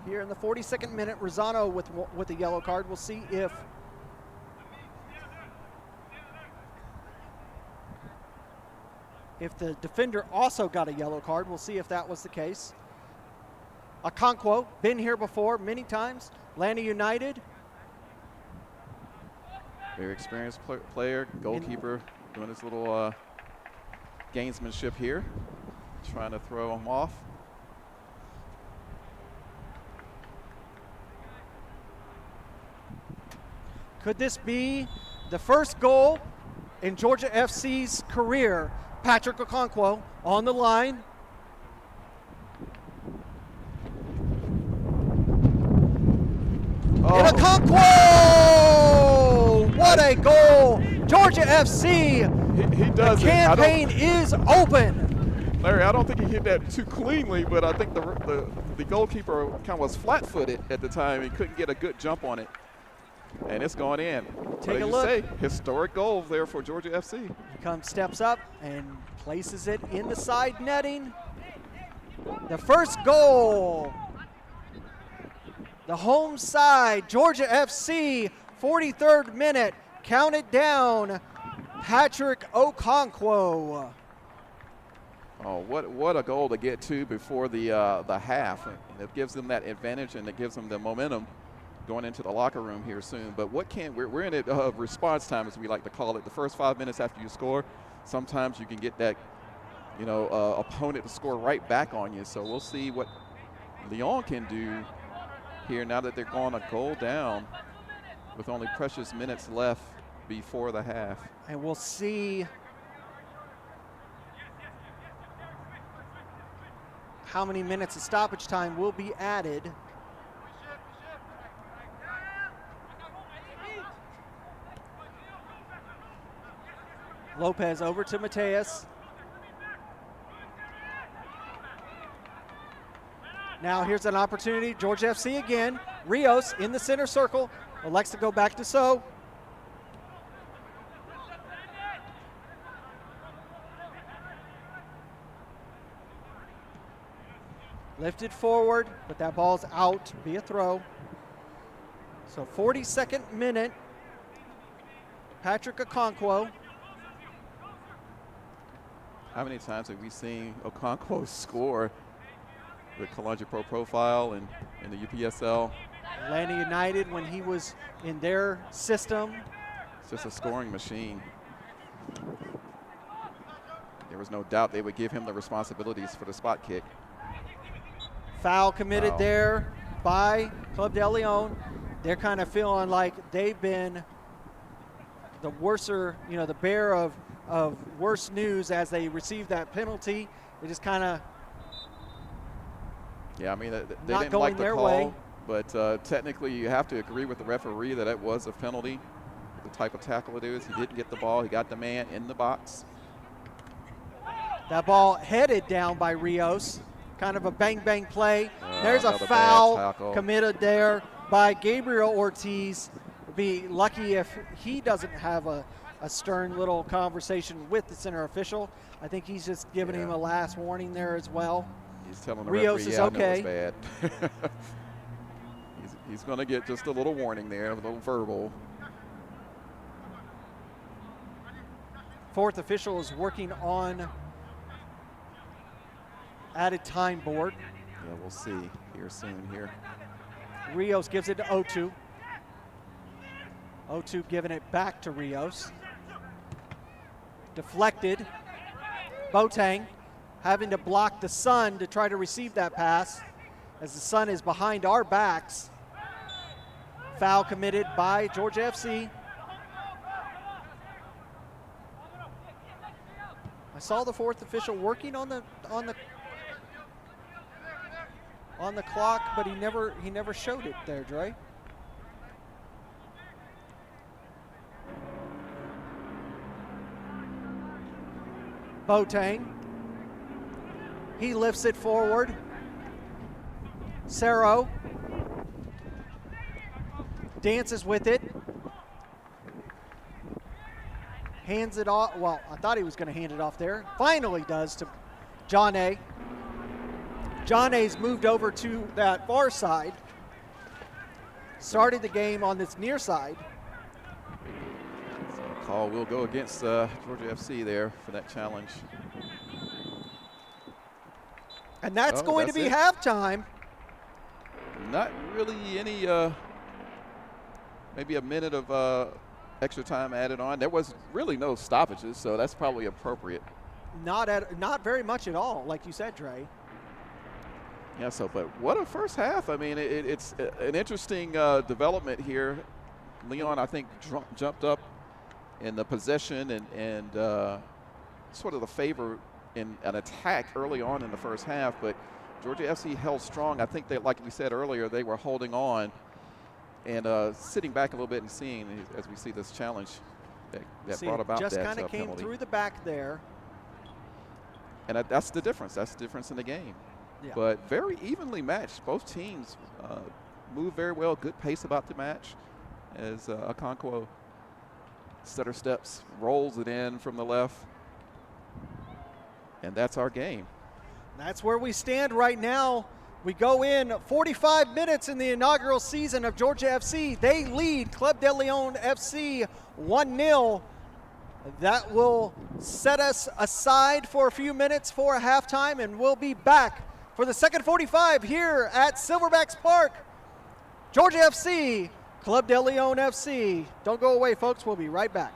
Here in the 42nd minute, Rosano with a yellow card. We'll see if the defender also got a yellow card. We'll see if that was the case. Okonkwo, been here before many times. Atlanta United. Very experienced player, goalkeeper, doing his little gamesmanship here, trying to throw him off. Could this be the first goal in Georgia FC's career? Patrick Okonkwo on the line. And Okonkwo! What a goal! Georgia FC. He does. The campaign is open. Larry, I don't think he hit that too cleanly, but I think the goalkeeper kind of was flat-footed at the time. He couldn't get a good jump on it. And it's going in. Take a look. Historic goal there for Georgia FC. He steps up and places it in the side netting. The first goal. The home side, Georgia FC, 43rd minute. Count it down. Patrick Okonkwo. Oh, what a goal to get to before the half. It gives them that advantage and it gives them the momentum going into the locker room here soon. But we're in it response time, as we like to call it. The first 5 minutes after you score, sometimes you can get that, opponent to score right back on you. So we'll see what Lyon can do here now that they're going a goal down with only precious minutes left before the half. And we'll see how many minutes of stoppage time will be added. Lopez over to Mateus. Now here's an opportunity. Georgia FC again. Rios in the center circle. Elects to go back to So. Lifted forward, but that ball's out. Be a throw. So 42nd minute. Patrick Okonkwo. How many times have we seen Okonkwo score with Columbia Pro Profile and in the UPSL? Atlanta United, when he was in their system. It's just a scoring machine. There was no doubt they would give him the responsibilities for the spot kick. Foul committed Foul. there by Club de Lyon. They're kind of feeling like they've been the worser, the bearer of worse news as they receive that penalty. They just kind of they not didn't going like the their call, way. but technically you have to agree with the referee that it was a penalty. The type of tackle it is. He didn't get the ball. He got the man in the box. That ball headed down by Rios. Kind of a bang-bang play. There's a Another bad foul tackle. committed there by Gabriel Ortiz. Be lucky if he doesn't have a stern little conversation with the center official. I think he's just giving him a last warning there as well. He's telling the Rios referee, is yeah, okay. I know it's bad. he's going to get just a little warning there, a little verbal. Fourth official is working on added time board. Yeah, we'll see here soon here. Rios gives it to O2. O2 giving it back to Rios. Deflected. Boateng having to block the Sun to try to receive that pass as the Sun is behind our backs. Foul committed by Georgia FC. I saw the fourth official working on the clock, but he never showed it there, Dre. Boateng. He lifts it forward. Cerro dances with it. Hands it off. Well, I thought he was going to hand it off there. Finally does to John A. John A's moved over to that far side. Started the game on this near side. So the call will go against Georgia FC there for that challenge. And that's going to be halftime. Not really any, maybe a minute of extra time added on. There was really no stoppages, so that's probably appropriate. Not very much at all, like you said, Dre. Yeah, but what a first half. I mean, it's an interesting development here. Lyon, I think, jumped up in the possession and sort of the favor in an attack early on in the first half, but Georgia FC held strong. I think like we said earlier, they were holding on and sitting back a little bit and seeing as we see this challenge that brought about just that kind of came penalty. through the back there. And that's the difference. That's the difference in the game. Yeah. But very evenly matched. Both teams moved very well. Good pace about the match as Okonkwo stutter steps, rolls it in from the left. And that's our game. That's where we stand right now. We go in 45 minutes in the inaugural season of Georgia FC. They lead Club de Lyon FC 1-0. That will set us aside for a few minutes for a halftime, and we'll be back for the second 45 here at Silverbacks Park. Georgia FC, Club de Lyon FC. Don't go away, folks. We'll be right back.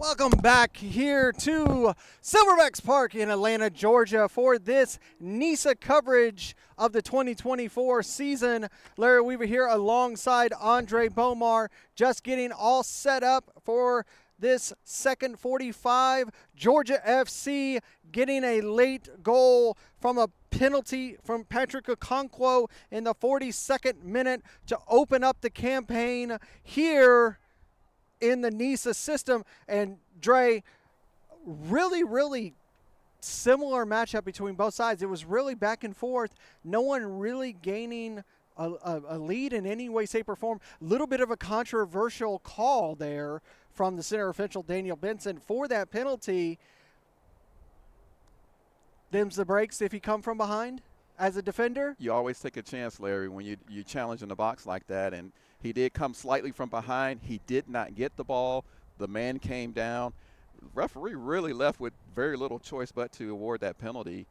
Welcome back here to Silverbacks Park in Atlanta, Georgia for this NISA coverage of the 2024 season. Larry Weaver here alongside Andre Bomar, just getting all set up for this second 45. Georgia FC getting a late goal from a penalty from Patrick Okonkwo in the 42nd minute to open up the campaign here in the NISA system. And Dre, really similar matchup between both sides. It was really back and forth. No one really gaining a lead in any way, shape, or form. A little bit of a controversial call there from the center official, Daniel Benson, for that penalty. Them's the breaks if you come from behind as a defender. You always take a chance, Larry, when you challenge in the box like that. And he did come slightly from behind. He did not get the ball. The man came down. The referee really left with very little choice but to award that penalty.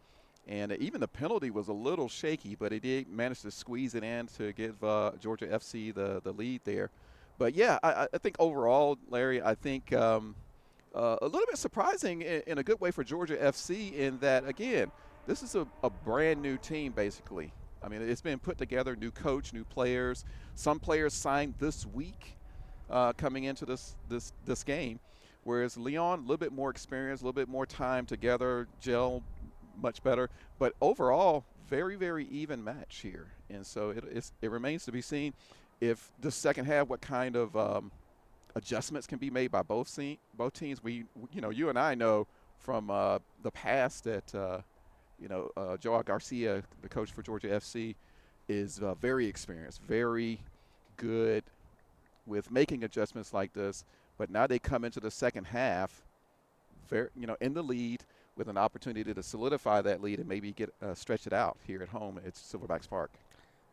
And even the penalty was a little shaky, but he did manage to squeeze it in to give Georgia FC the lead there. But, yeah, I think overall, Larry, I think a little bit surprising in a good way for Georgia FC in that, again, this is a brand new team basically. I mean, it's been put together, new coach, new players. Some players signed this week coming into this game, whereas Lyon, a little bit more experience, a little bit more time together, gel much better. But overall, very even match here. And so it remains to be seen if the second half, what kind of adjustments can be made by both teams. You and I know from the past that Joao Garcia, the coach for Georgia FC, is very experienced, very good with making adjustments like this. But now they come into the second half, in the lead with an opportunity to solidify that lead and maybe stretch it out here at home at Silverbacks Park.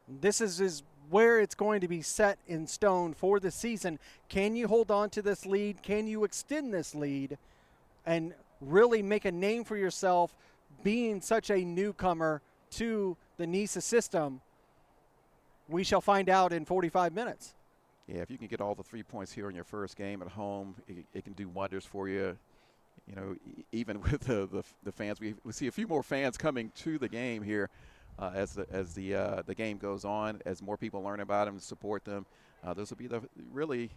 This is where it's going to be set in stone for the season. Can you hold on to this lead? Can you extend this lead and really make a name for yourself being such a newcomer to the NISA system? We shall find out in 45 minutes. Yeah, if you can get all the 3 points here in your first game at home, it can do wonders for you. Even with the fans, we see a few more fans coming to the game here as the game goes on, as more people learn about them and support them. This will be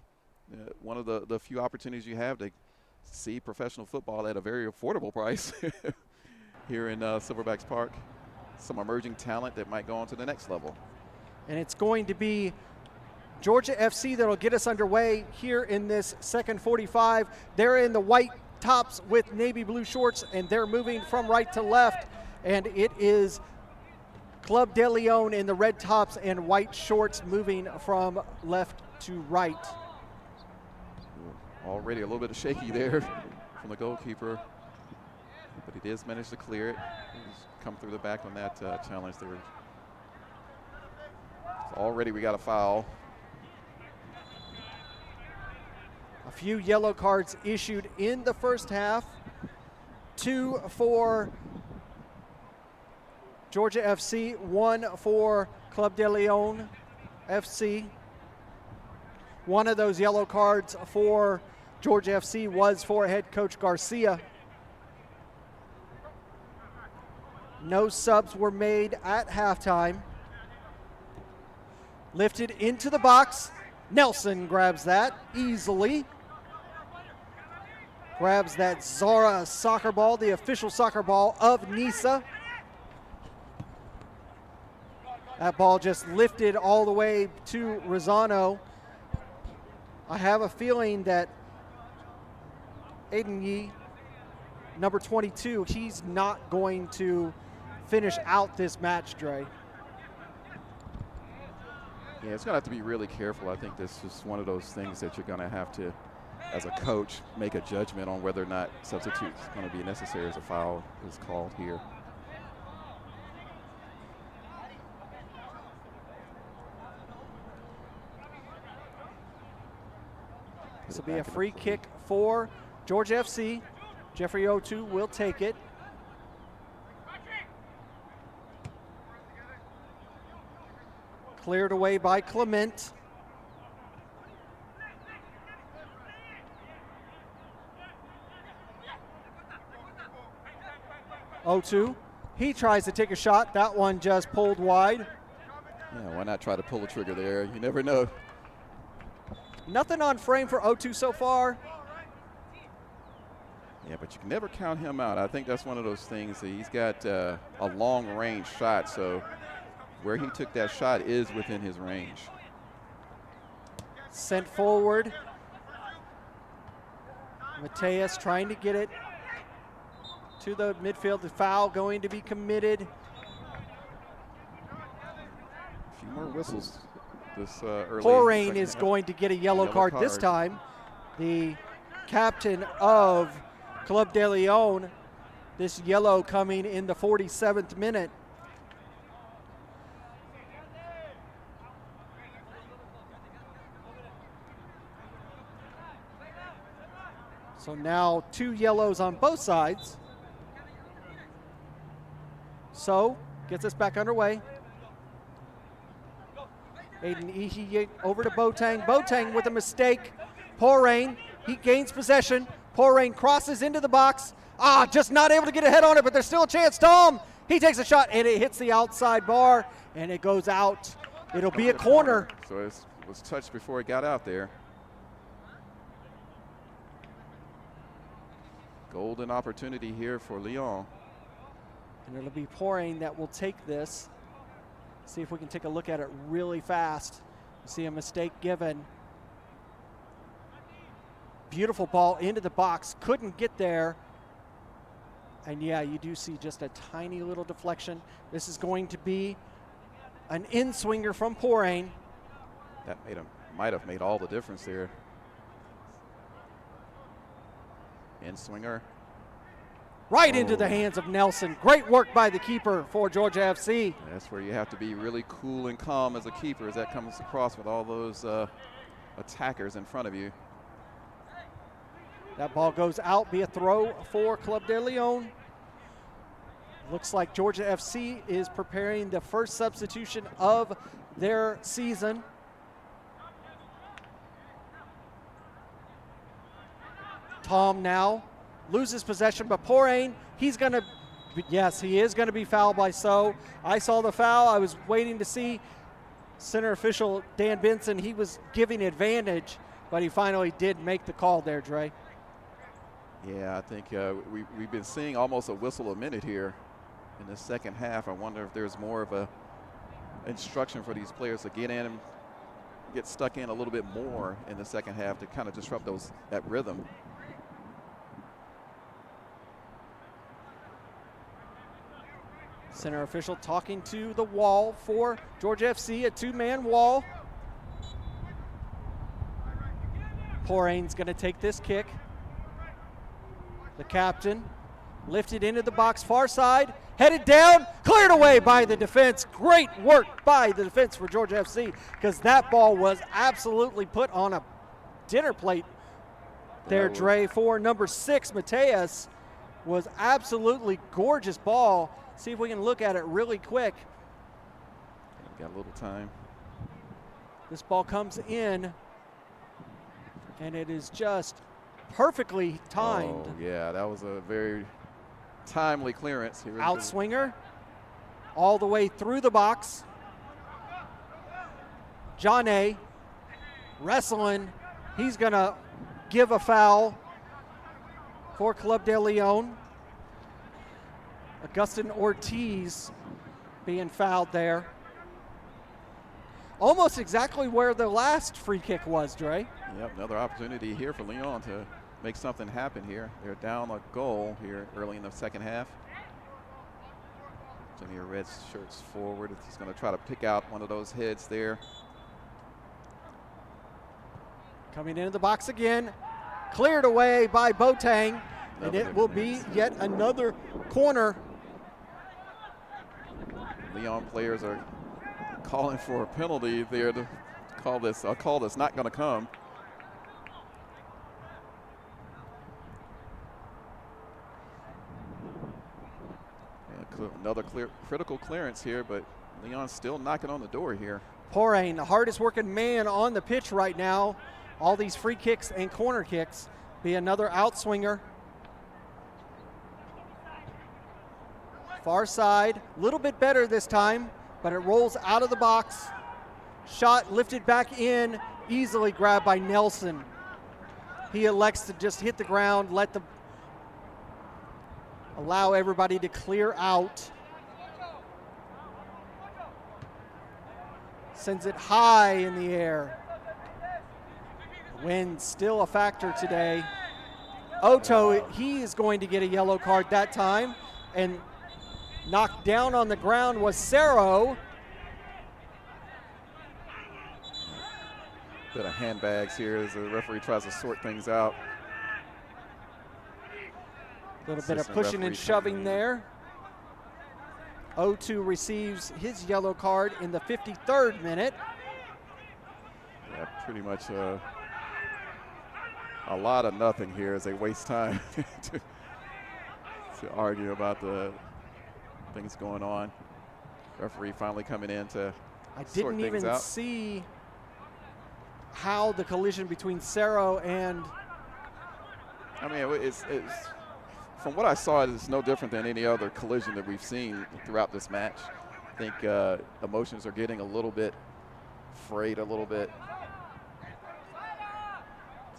one of the few opportunities you have to see professional football at a very affordable price here in Silverbacks Park. Some emerging talent that might go on to the next level. And it's going to be Georgia FC that'll get us underway here in this second 45. They're in the white tops with navy blue shorts, and they're moving from right to left. And it is Club de Lyon in the red tops and white shorts moving from left to right. Already a little bit of shaky there from the goalkeeper, but he does manage to clear it. He's come through the back on that challenge there. So already we got a foul. A few yellow cards issued in the first half. 2 for Georgia FC, 1 for Club de Lyon FC. One of those yellow cards for Georgia FC was for head coach Garcia. No subs were made at halftime. Lifted into the box. Nelson grabs that easily. Grabs that Zara soccer ball, the official soccer ball of NISA. That ball just lifted all the way to Rosano. I have a feeling that Aiden Yee, number 22, he's not going to finish out this match, Dre. Yeah, it's going to have to be really careful. I think this is one of those things that you're going to have to, as a coach, make a judgment on whether or not substitute is going to be necessary as a foul is called here. This will be a free kick for Georgia FC. Jeffrey Otu will take it. Cleared away by Clement. 0-2. He tries to take a shot. That one just pulled wide. Yeah, why not try to pull the trigger there? You never know. Nothing on frame for 0-2 so far. Yeah, but you can never count him out. I think that's one of those things that he's got a long-range shot, so where he took that shot is within his range. Sent forward. Mateus trying to get it to the midfield. The foul going to be committed. A few more whistles this early. Porain is going to get a yellow card this time. The captain of Club de Lyon, this yellow coming in the 47th minute. So now 2 yellows on both sides. So gets us back underway. Aiden Ihi over to Boateng. Boateng with a mistake. Porain, he gains possession. Porain crosses into the box. Just not able to get a head on it, but there's still a chance. Tom, he takes a shot, and it hits the outside bar, and it goes out. It'll be a corner. So it was touched before it got out there. Golden opportunity here for Lyon. And it'll be Porain that will take this. See if we can take a look at it really fast. See a mistake given. Beautiful ball into the box. Couldn't get there. And yeah, you do see just a tiny little deflection. This is going to be an in-swinger from Porain. That might have made all the difference there. In-swinger. Right into the hands of Nelson. Great work by the keeper for Georgia FC. That's where you have to be really cool and calm as a keeper, as that comes across with all those attackers in front of you. That ball goes out, be a throw for Club de Lyon. Looks like Georgia FC is preparing the first substitution of their season. Tom now loses possession, but Porain, he's going to, yes, he is going to be fouled by So. I saw the foul. I was waiting to see center official Dan Benson. He was giving advantage, but he finally did make the call there, Dre. Yeah, I think we've been seeing almost a whistle a minute here in the second half. I wonder if there's more of a instruction for these players to get in and get stuck in a little bit more in the second half to kind of disrupt that rhythm. Center official talking to the wall for Georgia FC, a 2-man wall. Porain's going to take this kick. The captain lifted into the box, far side, headed down, cleared away by the defense. Great work by the defense for Georgia FC, because that ball was absolutely put on a dinner plate there, Dre, for number 6, Mateus. Was absolutely gorgeous ball. See if we can look at it really quick. Got a little time. This ball comes in, and it is just perfectly timed. Oh, yeah, that was a very timely clearance. Outswinger all the way through the box. John A. wrestling. He's going to give a foul for Club de Lyon. Augustin Ortiz being fouled there. Almost exactly where the last free kick was, Dre. Yep, another opportunity here for Lyon to make something happen here. They're down a goal here early in the second half. Jimmy red shirts forward. He's going to try to pick out one of those heads there. Coming into the box again. Cleared away by Boateng. And it will be yet another corner. Lyon players are calling for a penalty there to call this a call that's not going to come. And another critical clearance here, but Lyon's still knocking on the door here. Porain, the hardest working man on the pitch right now. All these free kicks and corner kicks. Be another outswinger. Far side, a little bit better this time, but it rolls out of the box. Shot lifted back in, easily grabbed by Nelson. He elects to just hit the ground, allow everybody to clear out. Sends it high in the air. Wind still a factor today. Oto, he is going to get a yellow card that time, and knocked down on the ground was Cerro. Bit of handbags here as the referee tries to sort things out. A little bit of pushing and shoving there. O2 receives his yellow card in the 53rd minute. Yeah, pretty much a lot of nothing here as they waste time to argue about the things going on. Referee finally coming in to sort things out. See how the collision between Cerro and... I mean, it's from what I saw, it's no different than any other collision that we've seen throughout this match. I think emotions are getting a little bit frayed a little bit.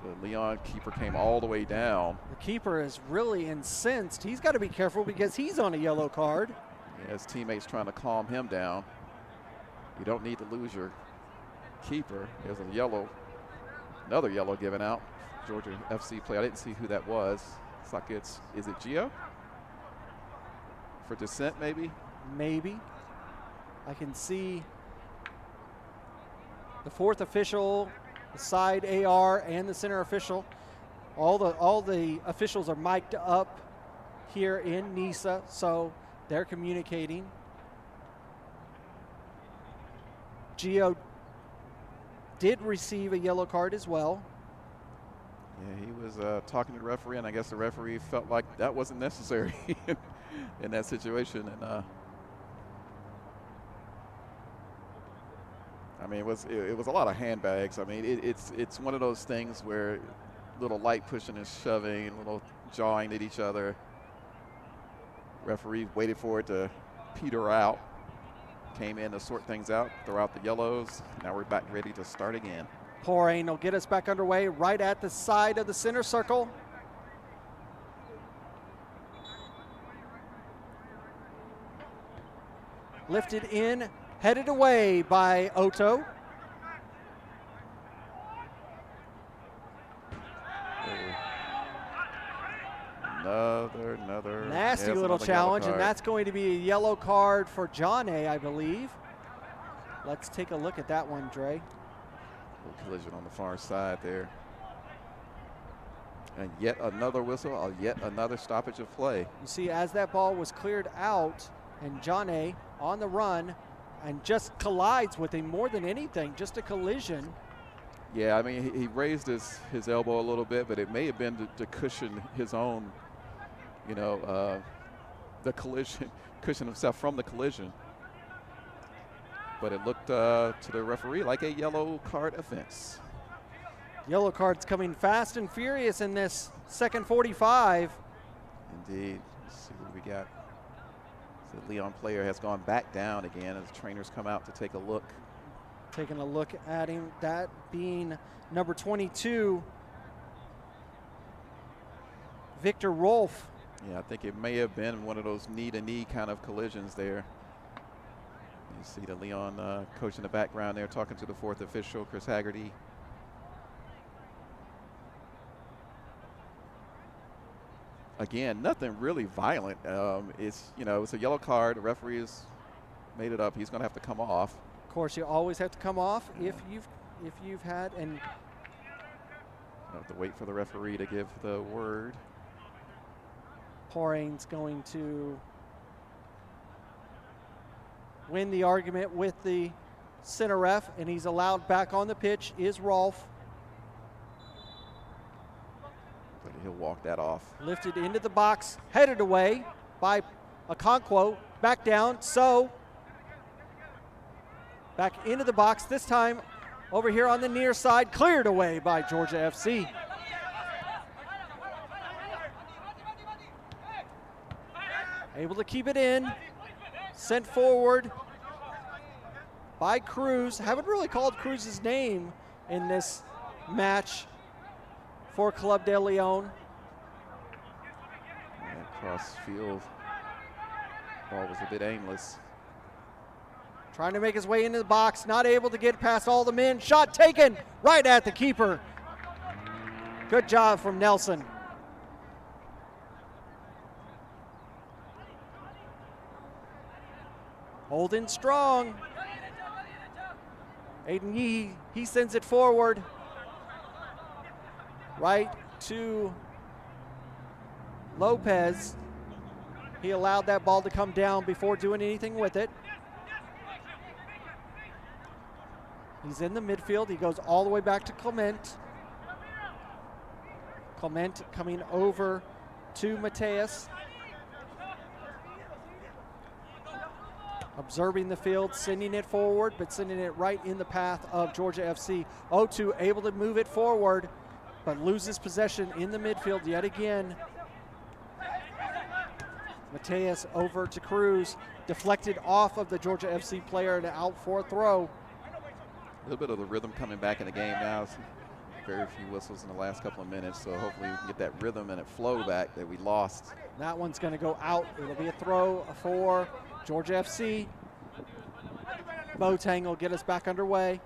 The Lyon keeper came all the way down. The keeper is really incensed. He's got to be careful because he's on a yellow card. Yeah, his teammates trying to calm him down. You don't need to lose your keeper. There's a yellow, another yellow given out. Georgia FC play. I didn't see who that was. It's like is it Gio? For dissent, maybe? Maybe. I can see the fourth official, the side AR, and the center official. All the officials are mic'd up here in Nisa, so they're communicating. Gio did receive a yellow card as well. Yeah, he was talking to the referee, and I guess the referee felt like that wasn't necessary in that situation. And I mean, it was a lot of handbags. I mean, it's one of those things where little light pushing and shoving, little jawing at each other. Referee waited for it to peter out. Came in to sort things out, throw out the yellows. Now we're back ready to start again. Porain will get us back underway right at the side of the center circle. Lifted in, headed away by Oto. Another nasty little challenge, and that's going to be a yellow card for John A, I believe. Let's take a look at that one, Dre. Collision on the far side there. And yet another whistle, yet another stoppage of play. You see, as that ball was cleared out, and John A on the run, and just collides with him more than anything, just a collision. Yeah, I mean, he raised his elbow a little bit, but it may have been to cushion his own, the collision, cushion himself from the collision. But it looked to the referee like a yellow card offense. Yellow cards coming fast and furious in this second 45. Indeed. Let's see what we got. The Lyon player has gone back down again as trainers come out to take a look. Taking a look at him, that being number 22, Victor Rolfe. Yeah, I think it may have been one of those knee-to-knee kind of collisions there. You see the Lyon coach in the background there talking to the fourth official, Chris Haggerty. Again, nothing really violent. It's a yellow card. The referee has made it up. He's going to have to come off. Of course, you always have to come off if you've had, and I have to wait for the referee to give the word. Porain's going to win the argument with the center ref, and he's allowed back on the pitch is Rolfe. But he'll walk that off. Lifted into the box, headed away by Okonkwo, back down, so back into the box, this time over here on the near side, cleared away by Georgia FC. Able to keep it in. Sent forward by Cruz. Haven't really called Cruz's name in this match for Club de Lyon. And cross field. Ball was a bit aimless. Trying to make his way into the box. Not able to get past all the men. Shot taken right at the keeper. Good job from Nelson. Holding strong. Aiden Yee, he sends it forward. Right to Lopez. He allowed that ball to come down before doing anything with it. He's in the midfield. He goes all the way back to Clement. Clement coming over to Mateus. Observing the field, sending it forward, but sending it right in the path of Georgia FC. 0-2 able to move it forward, but loses possession in the midfield yet again. Mateus over to Cruz, deflected off of the Georgia FC player and out for a throw. A little bit of the rhythm coming back in the game now. Very few whistles in the last couple of minutes, so hopefully we can get that rhythm and that flow back that we lost. That one's going to go out. It'll be a throw for Georgia FC. Boateng will get us back underway.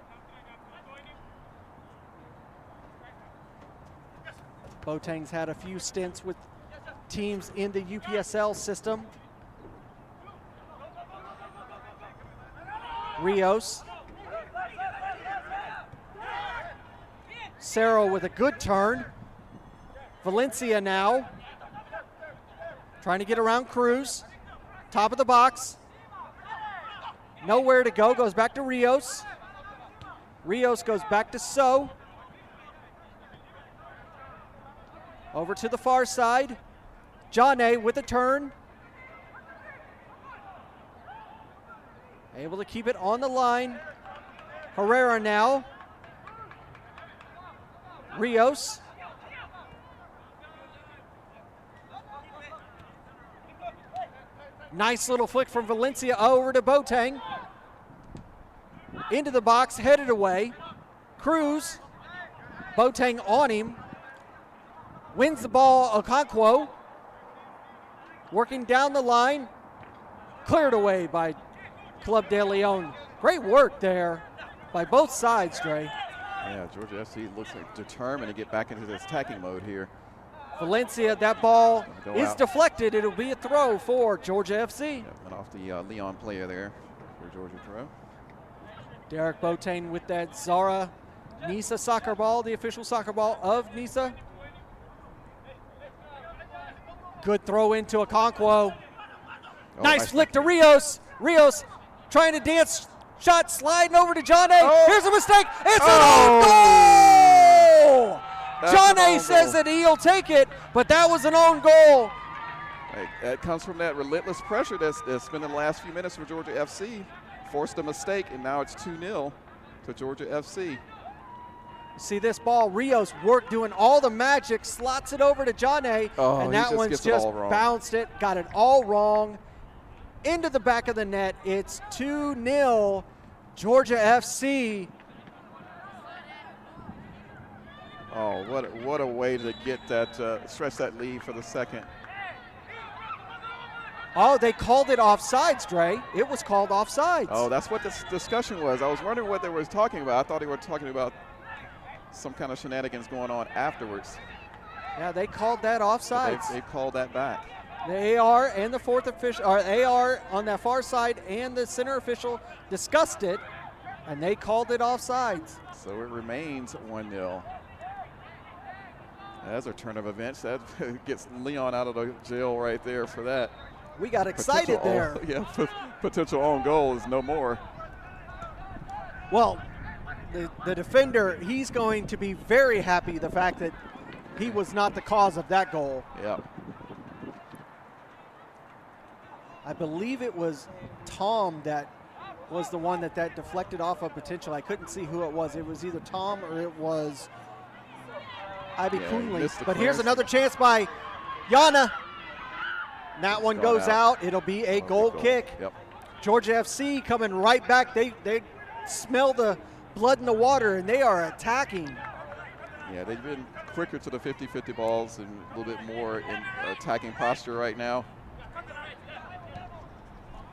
Boateng's had a few stints with teams in the UPSL system. Rios. Cerro with a good turn. Valencia now. Trying to get around Cruz. Top of the box. Nowhere to go. Goes back to Rios. Rios goes back to So. Over to the far side. Jane with a turn. Able to keep it on the line. Herrera now. Rios. Nice little flick from Valencia over to Boateng. Into the box, headed away. Cruz. Boateng on him. Wins the ball, Okonkwo. Working down the line. Cleared away by Club de Lyon. Great work there by both sides, Dre. Yeah, Georgia FC looks like determined to get back into this attacking mode here. Valencia, that ball is out. Deflected. It'll be a throw for Georgia FC. Yeah, went off the Lyon player there for Georgia throw. Derek Boateng with that Zara Nisa soccer ball, the official soccer ball of Nisa. Good throw into Okonkwo. Nice flick to Rios. Rios trying to dance. Shot sliding over to Jane. Here's a mistake. It's an own goal! Jane says that he'll take it, but that was an own goal. Hey, that comes from that relentless pressure that's been in the last few minutes for Georgia FC. Forced a mistake, and now it's 2-0 to Georgia FC. See this ball, Rios doing all the magic, slots it over to Jane, and that one's just bounced it, got it all wrong. Into the back of the net. It's 2-0 Georgia FC. Oh, what a way to get that, stretch that lead for the second. Oh, they called it offsides, Dre. It was called offsides. Oh, that's what this discussion was. I was wondering what they were talking about. I thought they were talking about some kind of shenanigans going on afterwards. Yeah, they called that offsides. They called that back. The AR and the fourth official, or AR on that far side and the center official discussed it, and they called it offsides. So it remains 1-0. That's a turn of events. That gets Lyon out of the jail right there for that. We got excited there. Potential own goal is no more. Well, the defender, he's going to be very happy the fact that he was not the cause of that goal. Yeah. I believe it was Tom that was the one that deflected off of potential. I couldn't see who it was. It was either Tom or it was Ivy Coonley. But here's another chance by Yana. That It's one gone goes out. It'll be a goal kick. Yep. Georgia FC coming right back. They smell the blood in the water, and they are attacking. Yeah, they've been quicker to the 50-50 balls and a little bit more in attacking posture right now.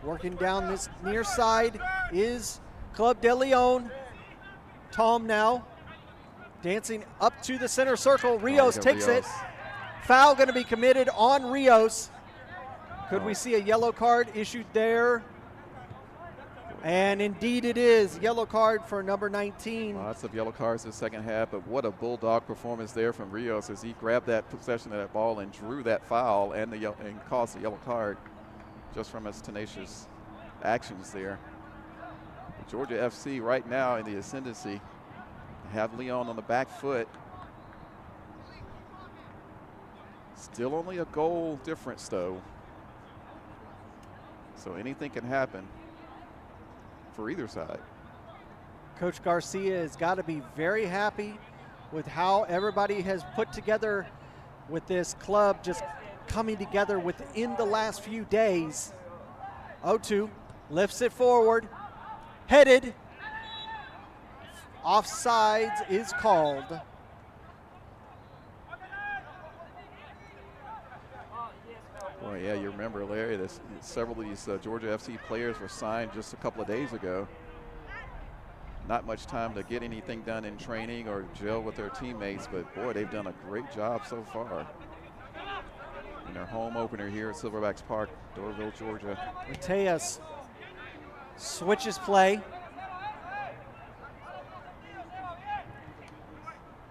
Working down this near side is Club de Lyon. Tom now dancing up to the center circle. Rios takes it. Foul going to be committed on Rios. Could we see a yellow card issued there? And indeed it is. Yellow card for number 19. Lots of yellow cards in the second half, but what a bulldog performance there from Rios as he grabbed that possession of that ball and drew that foul and caused the yellow card just from his tenacious actions there. Georgia FC right now in the ascendancy. Have Lyon on the back foot. Still only a goal difference though. So anything can happen for either side. Coach Garcia has got to be very happy with how everybody has put together with this club just coming together within the last few days. 0-2 lifts it forward, headed. Offsides is called. Well, yeah, you remember, Larry, several of these Georgia FC players were signed just a couple of days ago. Not much time to get anything done in training or gel with their teammates, but boy, they've done a great job so far. In their home opener here at Silverbacks Park, Doraville, Georgia. Mateus switches play.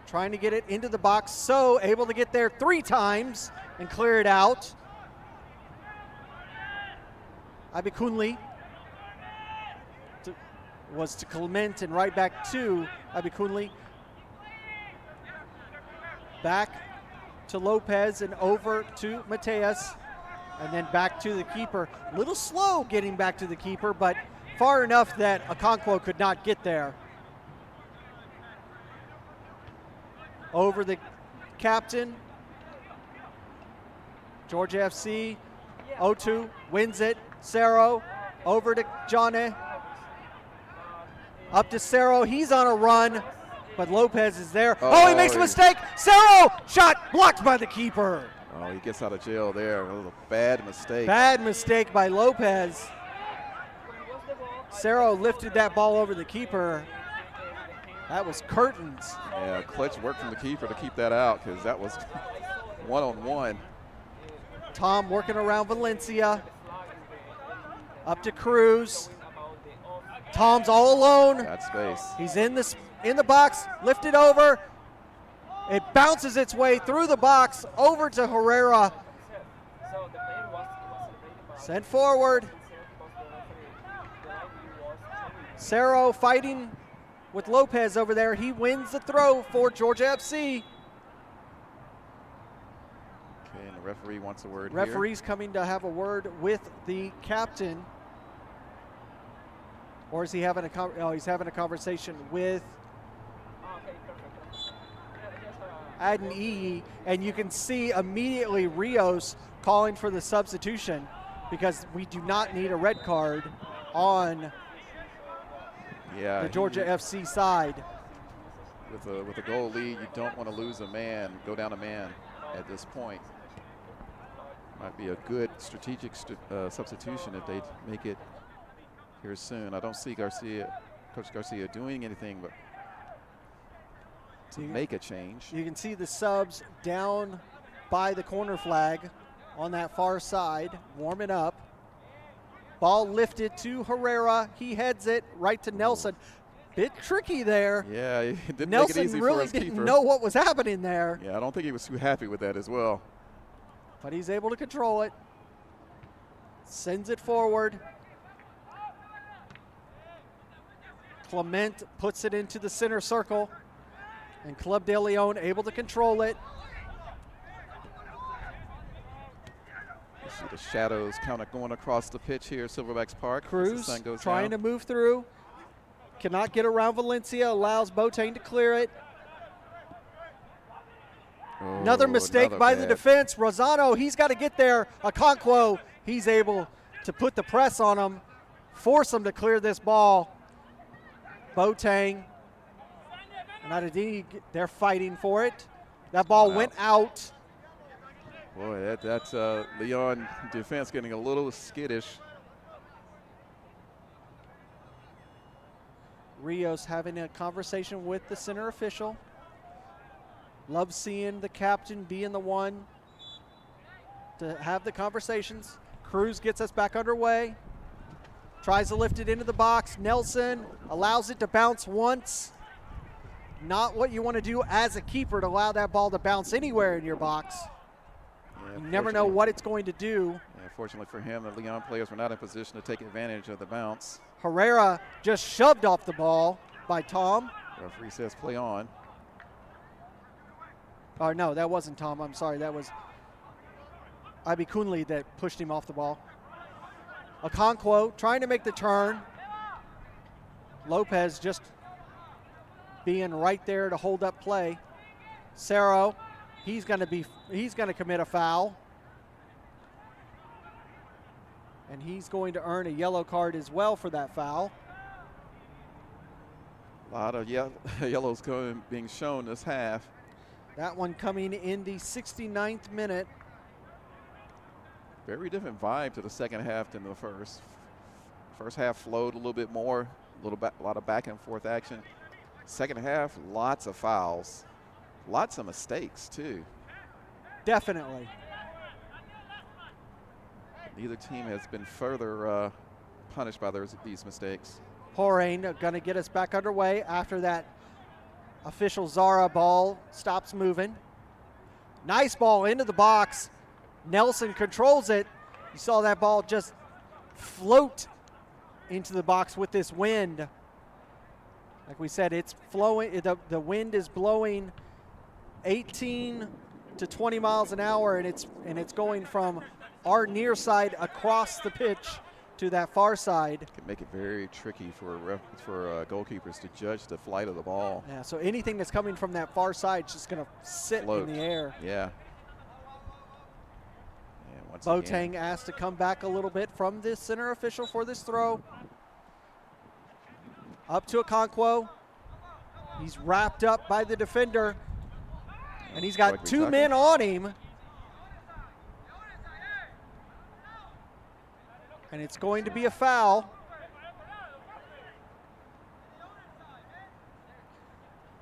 Trying to get it into the box, so able to get there 3 times and clear it out. Abikunle was to Clement and right back to Abikunle. Back to Lopez and over to Mateus. And then back to the keeper. A little slow getting back to the keeper, but far enough that Okonkwo could not get there. Over the captain. Georgia FC, 0-2, wins it. Cerro over to Johnny. Up to Cerro, he's on a run, but Lopez is there. Oh, he makes a mistake. Cerro, shot blocked by the keeper. Oh, he gets out of jail there. A little bad mistake. Bad mistake by Lopez. Cerro lifted that ball over the keeper. That was curtains. Yeah, clutch work from the keeper to keep that out because that was one-on-one. Tom working around Valencia. Up to Cruz. Tom's all alone. Got space. He's in the box, lifted over. It bounces its way through the box over to Herrera. Sent forward. Cerro fighting with Lopez over there. He wins the throw for Georgia FC. Okay, and the referee wants a word here. Referee's coming to have a word with the captain. Or is he having he's having a conversation with Aden, and you can see immediately Rios calling for the substitution because we do not need a red card on the Georgia FC side. With a goal lead, you don't want to lose a man, go down a man at this point. Might be a good strategic substitution if they make it here soon. I don't see Coach Garcia doing anything but to make a change. You can see the subs down by the corner flag on that far side, warming up. Ball lifted to Herrera. He heads it right to Nelson. Bit tricky there. Yeah, he didn't Nelson make it easy really for his didn't keeper. know what was happening there. Yeah, I don't think he was too happy with that as well. But he's able to control it. Sends it forward. Clement puts it into the center circle. And Club de Lyon able to control it. You see the shadows kind of going across the pitch here at Silverbacks Park. Cruz trying down. to move through. Cannot get around Valencia. Allows Boateng to clear it. Another mistake by the defense. Rosano, he's got to get there. Okonkwo, he's able to put the press on him, force him to clear this ball. Boateng and Adedini, they're fighting for it. That ball went out. Boy, that's Lyon defense getting a little skittish. Rios having a conversation with the center official. Love seeing the captain being the one to have the conversations. Cruz gets us back underway. Tries to lift it into the box. Nelson allows it to bounce once. Not what you want to do as a keeper, to allow that ball to bounce anywhere in your box. Yeah, you never know what it's going to do. Yeah, fortunately for him, the Lyon players were not in position to take advantage of the bounce. Herrera just shoved off the ball by Tom. Referee says play on. Oh, no, that wasn't Tom. I'm sorry. That was Ibi Kunli that pushed him off the ball. Okonkwo trying to make the turn. Lopez just being right there to hold up play. Cerro, he's going to commit a foul. And he's going to earn a yellow card as well for that foul. A lot of yellows being shown this half. That one coming in the 69th minute. Very different vibe to the second half than the first. First half flowed a little bit more, a lot of back and forth action. Second half, lots of fouls, lots of mistakes too. Definitely. Neither team has been further punished by these mistakes. Porain going to get us back underway after that official Zara ball stops moving. Nice ball into the box. Nelson controls it. You saw that ball just float into the box with this wind. Like we said, it's flowing. The wind is blowing 18 to 20 miles an hour, and it's going from our near side across the pitch to that far side. It can make it very tricky for goalkeepers to judge the flight of the ball. Yeah, so anything that's coming from that far side is just going to sit Float. in the air. Yeah. Boateng asked to come back a little bit from this center official for this throw. Up to Okonkwo. He's wrapped up by the defender, and he's got two men on him. And it's going to be a foul.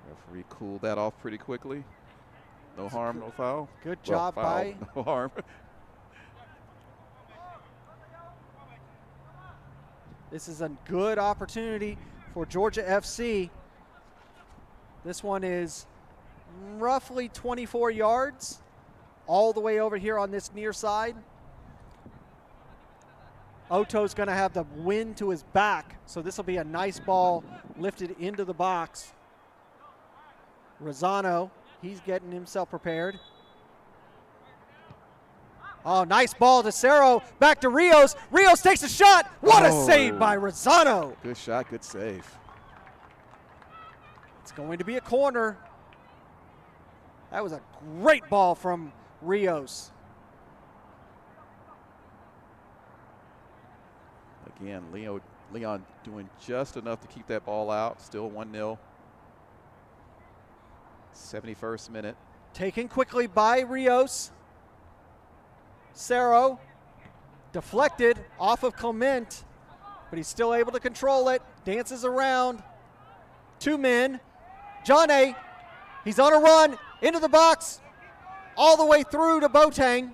Referee cooled that off pretty quickly. No harm, no foul. Good job by. No harm. This is a good opportunity for Georgia FC. This one is roughly 24 yards all the way over here on this near side. Oto's going to have the wind to his back, so this will be a nice ball lifted into the box. Rosano, he's getting himself prepared. Oh, nice ball to Cerro. Back to Rios. Rios takes a shot. What a save by Rosano. Good shot, good save. It's going to be a corner. That was a great ball from Rios. Again, Lyon doing just enough to keep that ball out. Still 1-0. 71st minute. Taken quickly by Rios. Cerro deflected off of Clement, but he's still able to control it. Dances around. Two men. John A. He's on a run into the box, all the way through to Boateng.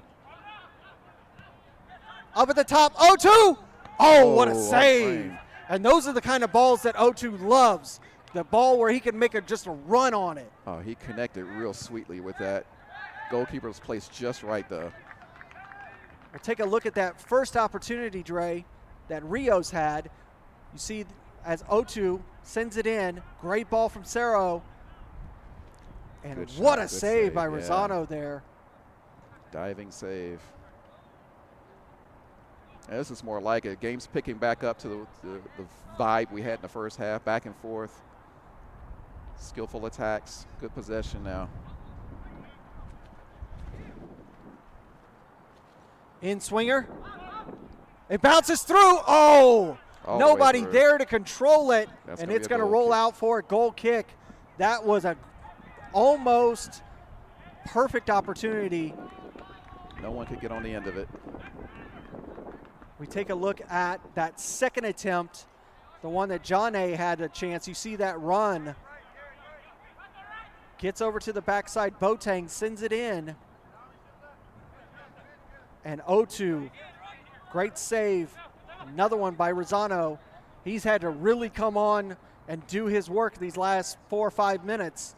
Up at the top, O2. Oh, what a save. And those are the kind of balls that O2 loves. The ball where he can make just a run on it. Oh, he connected real sweetly with that. Goalkeeper was placed just right though. We'll take a look at that first opportunity, Dre, that Rios had. You see as O2 sends it in. Great ball from Cerro. And what a save by Rosano there. Diving save. And this is more like it. Game's picking back up to the vibe we had in the first half, back and forth. Skillful attacks, good possession now. In swinger. It bounces through. Oh, All the way nobody through. there to control it, That's and gonna be it's a going to goal roll kick. out for a goal kick. That was a almost perfect opportunity. No one could get on the end of it. We take a look at that second attempt, the one that John A. had a chance. You see that run. Gets over to the backside. Boateng sends it in. And Otu, great save. Another one by Rosano. He's had to really come on and do his work these last 4 or 5 minutes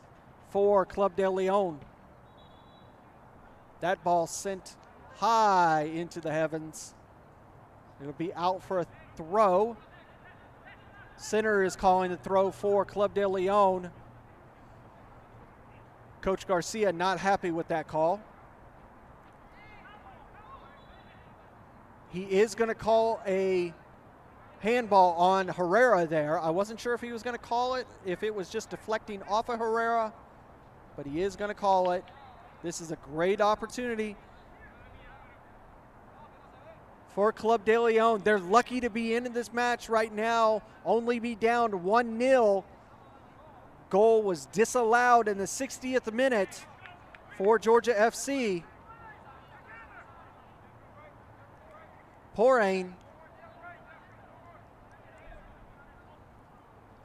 for Club de Lyon. That ball sent high into the heavens. It'll be out for a throw. Center is calling the throw for Club de Lyon. Coach Garcia not happy with that call. He is going to call a handball on Herrera there. I wasn't sure if he was going to call it, if it was just deflecting off of Herrera, but he is going to call it. This is a great opportunity for Club de Lyon. They're lucky to be in this match right now, only be down 1-0. Goal was disallowed in the 60th minute for Georgia FC. Porain,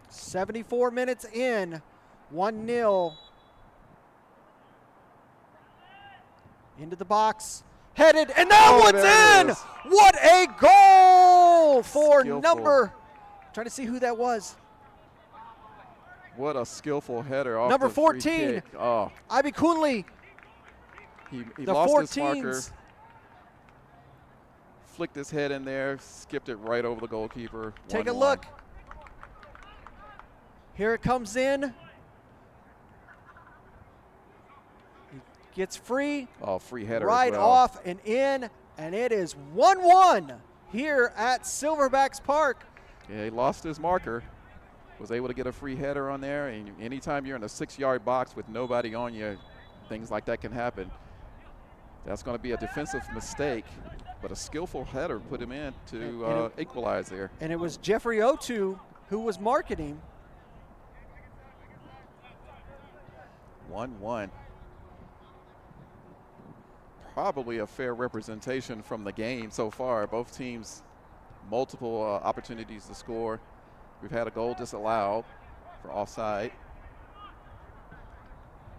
74 minutes in, 1-0. Into the box, headed, and that one's in! Is. What a goal for Skillful. number, trying to see who that was. What a skillful header off Number the free 14. kick. Oh, Ibi Kunli, he the lost his 14s. marker, flicked his head in there, skipped it right over the goalkeeper. Take a 1-1. look. Here it comes in. He gets free. Oh, free header Right as well. off and in, and it is 1-1 here at Silverbacks Park. Yeah, he lost his marker. Was able to get a free header on there, and anytime you're in a 6-yard box with nobody on you, things like that can happen. That's going to be a defensive mistake, but a skillful header put him in to equalize there. And it was Jeffrey Otu who was marking him. 1-1. Probably a fair representation from the game so far. Both teams, multiple opportunities to score. We've had a goal disallowed for offside,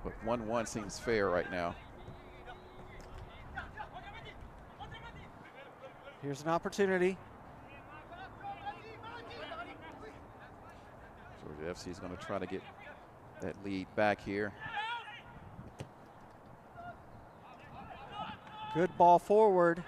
but 1-1 seems fair right now. Here's an opportunity. Georgia FC is going to try to get that lead back here. Good ball forward.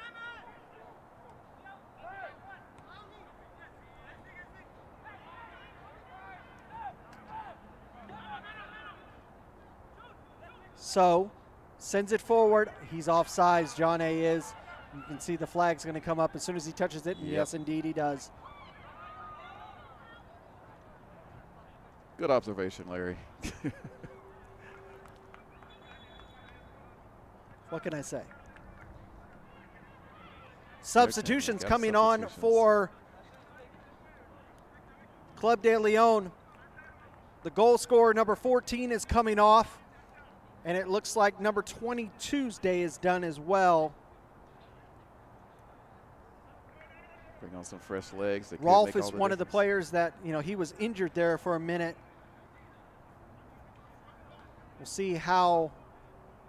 So, sends it forward. He's offsides, John A. is. You can see the flag's going to come up as soon as he touches it. And Yep. yes, indeed, he does. Good observation, Larry. What can I say? Substitutions got coming on substitutions. for Club de Lyon. The goal scorer, number 14, is coming off. And it looks like number 22's day is done as well. Bring on some fresh legs. That could Rolfe make all is the one of the difference. players that, he was injured there for a minute. We'll see how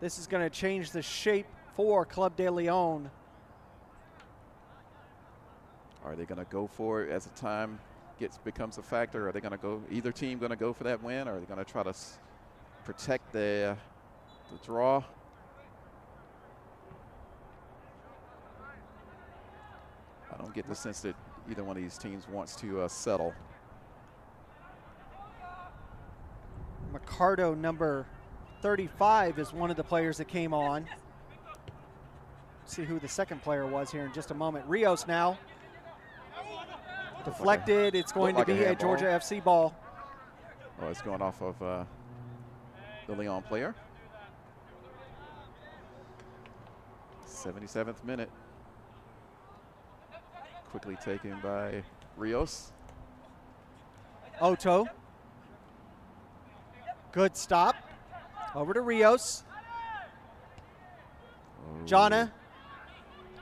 this is going to change the shape for Club de Lyon. Are they going to go for it as the time becomes a factor? Are they going to go, either team going to go for that win, or are they going to try to protect the draw? I don't get the sense that either one of these teams wants to settle. Mercado, number 35, is one of the players that came on. See who the second player was here in just a moment. Rios now. Deflected. It's going to be a Georgia FC ball. Oh, it's going off of the Lyon player. 77th minute. quickly taken by Rios. Oto. Good stop. Over to Rios. Oh. Jana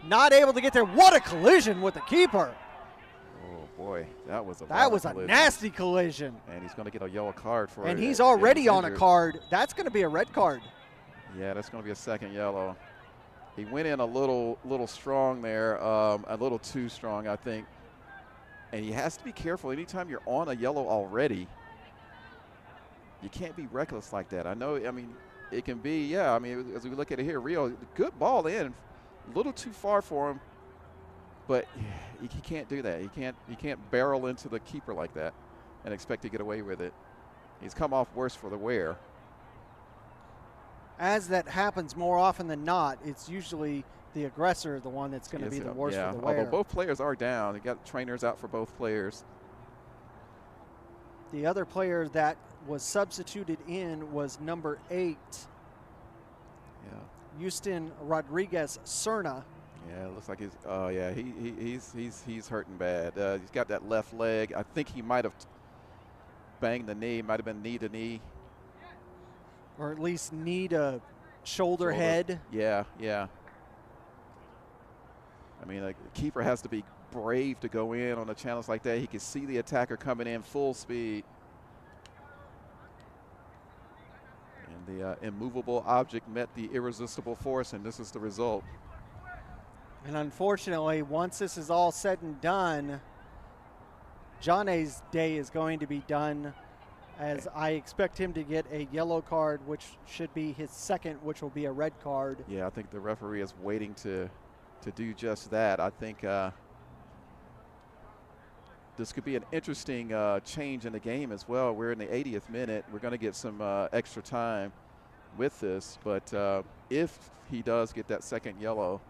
not able to get there. What a collision with the keeper. Oh boy, that was a a nasty collision. And he's going to get a yellow card for it. And he's already on a card. That's going to be a red card. Yeah, that's going to be a second yellow. He went in a little strong there, a little too strong, I think. And he has to be careful. Anytime you're on a yellow already, you can't be reckless like that. I know, I mean, it can be, yeah, I mean, as we look at it here, Rio, good ball in, a little too far for him, but he can't do that. He can't barrel into the keeper like that and expect to get away with it. He's come off worse for the wear. As that happens more often than not, it's usually the aggressor, the one that's going to be the worst for the wear. Although both players are down. You got trainers out for both players. The other player that was substituted in was number 8. Yeah. Houston Rodriguez Cerna. Yeah, it looks like he's hurting bad. He's got that left leg. I think he might have banged the knee. Might have been knee to knee. Or at least knee to shoulder head. Yeah. I mean, the keeper has to be brave to go in on a challenge like that. He can see the attacker coming in full speed. And the immovable object met the irresistible force, and this is the result. And unfortunately, once this is all said and done, Johnny's day is going to be done, as I expect him to get a yellow card, which should be his second, which will be a red card. Yeah, I think the referee is waiting to do just that. I think this could be an interesting change in the game as well. We're in the 80th minute. We're going to get some extra time with this, but if he does get that second yellow,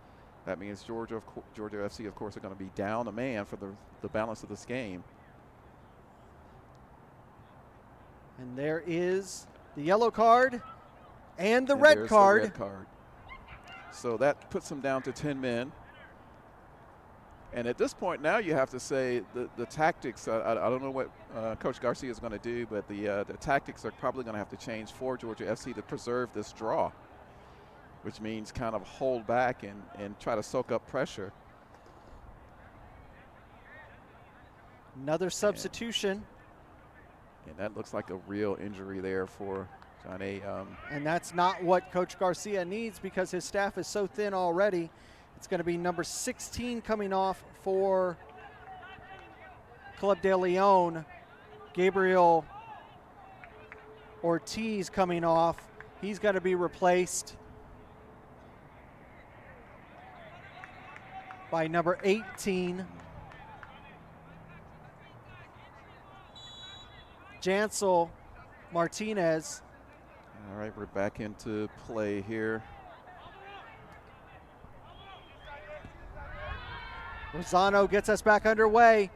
that means Georgia FC, of course, are going to be down a man for the balance of this game. And there is the yellow card and the red card. The red card. So that puts him down to 10 men. And at this point now you have to say the tactics, I don't know what Coach Garcia is going to do, but the tactics are probably going to have to change for Georgia FC to preserve this draw, which means kind of hold back and try to soak up pressure. Another substitution. And that looks like a real injury there for Johnny. And that's not what Coach Garcia needs, because his staff is so thin already. It's going to be number 16 coming off for Club de Lyon. Gabriel Ortiz coming off. He's got to be replaced by number 18. Jansel Martinez. All right, we're back into play here. Rosano gets us back underway.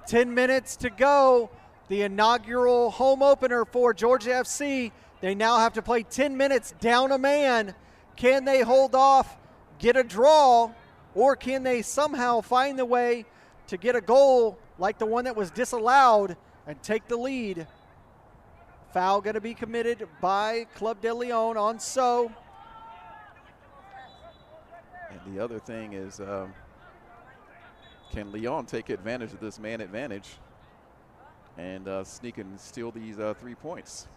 10 minutes to go. The inaugural home opener for Georgia FC. They now have to play 10 minutes down a man. Can they hold off, get a draw, or can they somehow find the way to get a goal like the one that was disallowed and take the lead? Foul going to be committed by Club de Lyon on So. And the other thing is, can Lyon take advantage of this man advantage and sneak and steal these 3 points?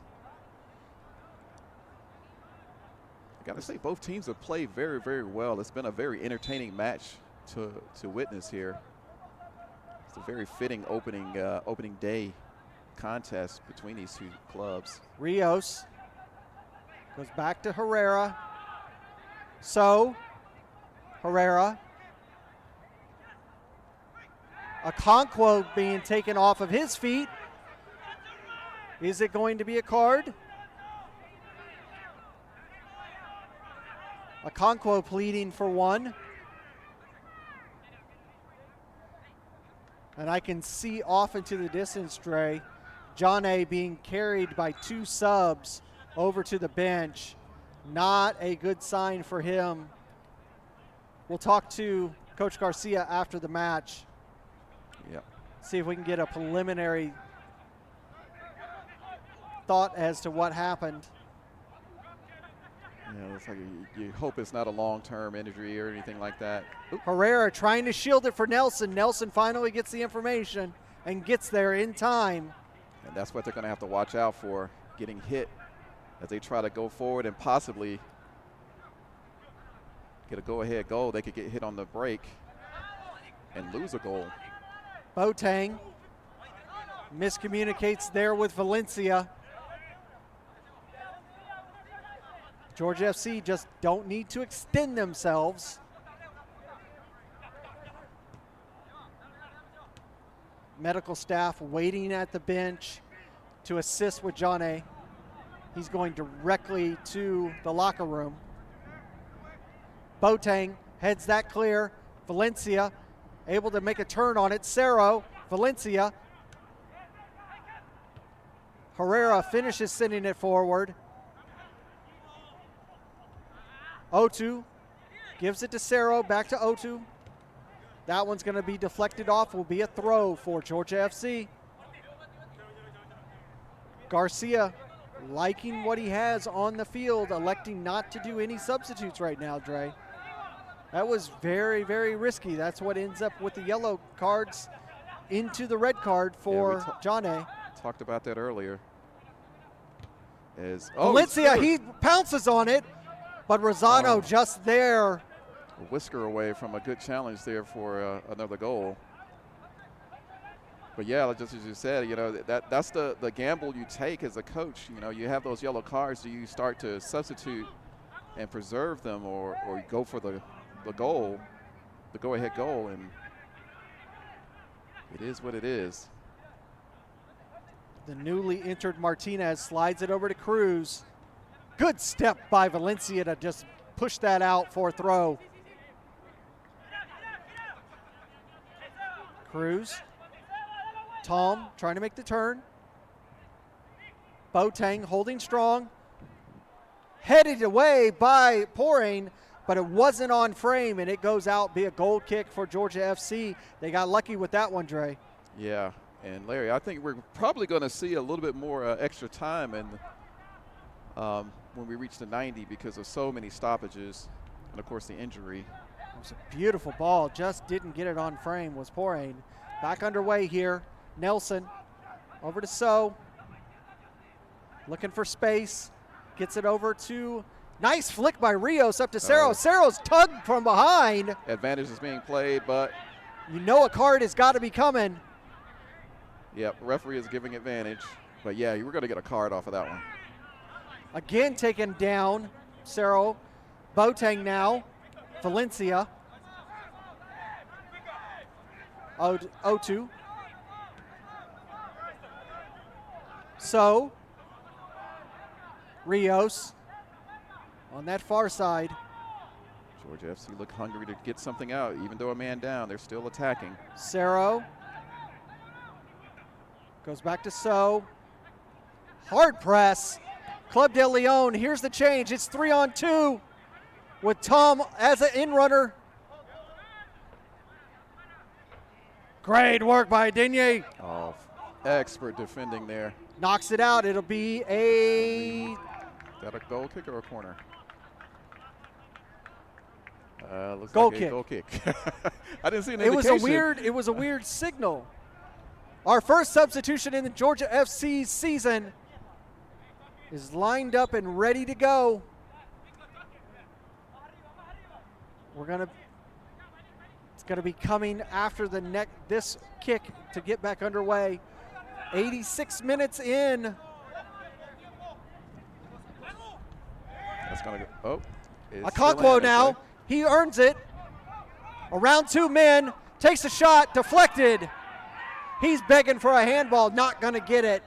I got to say, both teams have played very, very well. It's been a very entertaining match to witness here. It's a very fitting opening day contest between these two clubs. Rios goes back to Herrera. So, Herrera. Okonkwo being taken off of his feet. Is it going to be a card? Okonkwo pleading for one. And I can see off into the distance, Dre, John A. being carried by 2 subs over to the bench. Not a good sign for him. We'll talk to Coach Garcia after the match. Yep. See if we can get a preliminary thought as to what happened. Yeah, looks like you hope it's not a long-term injury or anything like that. Oop. Herrera trying to shield it for Nelson. Nelson finally gets the information and gets there in time. And that's what they're going to have to watch out for, getting hit as they try to go forward and possibly get a go-ahead goal. They could get hit on the break and lose a goal. Boateng miscommunicates there with Valencia. Georgia FC just don't need to extend themselves. Medical staff waiting at the bench to assist with Johnny. He's going directly to the locker room. Boateng heads that clear. Valencia able to make a turn on it. Cerro, Valencia. Herrera finishes sending it forward. Otu gives it to Cerro, back to Otu. That one's going to be deflected off, will be a throw for Georgia FC. Garcia liking what he has on the field, electing not to do any substitutes right now, Dre. That was very, very risky. That's what ends up with the yellow cards into the red card for Johnny. Talked about that earlier. Valencia, he pounces on it, but Rosano just there. A whisker away from a good challenge there for another goal. But yeah, just as you said, you know, that's the gamble you take as a coach. You know, you have those yellow cards. Do you start to substitute and preserve them, or you go for the goal, the go-ahead goal? And it is what it is. The newly entered Martinez slides it over to Cruz. Good step by Valencia to just push that out for a throw. Cruz. Tom trying to make the turn. Boateng holding strong. Headed away by Porain, but it wasn't on frame, and it goes out, be a goal kick for Georgia FC. They got lucky with that one, Dre. Yeah, and Larry, I think we're probably going to see a little bit more extra time when we reach the 90 because of so many stoppages and, of course, the injury. It was a beautiful ball, just didn't get it on frame, was Porain. Back underway here. Nelson over to So. Looking for space. Gets it over to, nice flick by Rios up to Cerro. Cerro's tugged from behind. Advantage is being played, but you know a card has got to be coming. Yep, referee is giving advantage. But yeah, you were going to get a card off of that one. Again taken down, Cerro. Boateng now, Valencia. Otu. So, Rios on that far side. Georgia FC look hungry to get something out. Even though a man down, they're still attacking. Cerro goes back to So. Hard press. Club de Lyon, here's the change. It's 3-on-2 with Tom as an in-runner. Great work by Digne. Oh, expert defending there. Knocks it out. It'll be a... Is that a goal kick or a corner? Looks goal like kick. A goal kick. I didn't see an indication. It was a weird signal. Our first substitution in the Georgia FC season is lined up and ready to go. It's gonna be coming after this kick to get back underway. 86 minutes in. That's gonna go. Okonkwo now. He earns it. Around two men. Takes a shot. Deflected. He's begging for a handball. Not gonna get it.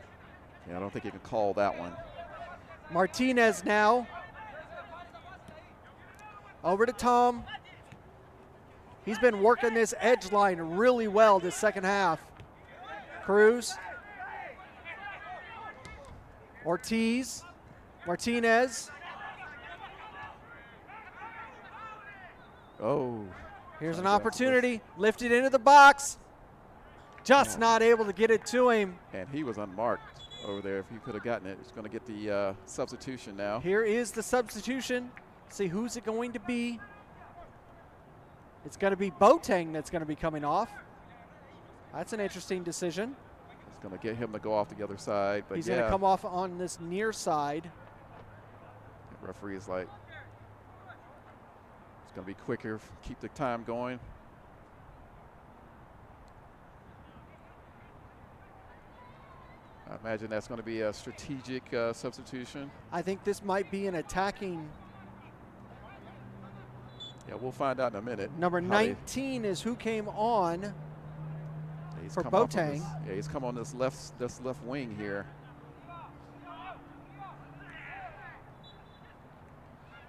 Yeah, I don't think you can call that one. Martinez now. Over to Tom. He's been working this edge line really well this second half. Cruz. Ortiz. Martinez. Oh, Here's an opportunity. Lifted into the box. Just not able to get it to him. And he was unmarked over there. If he could have gotten it, he's going to get the substitution now. Here is the substitution. See, who's it going to be? It's going to be Boateng that's going to be coming off. That's an interesting decision. It's going to get him to go off the other side. But he's going to come off on this near side. The referee is like, it's going to be quicker, keep the time going. I imagine that's going to be a strategic substitution. I think this might be an attacking. Yeah, we'll find out in a minute. Number 19 is who came on for Boateng. Yeah, he's come on this left wing here.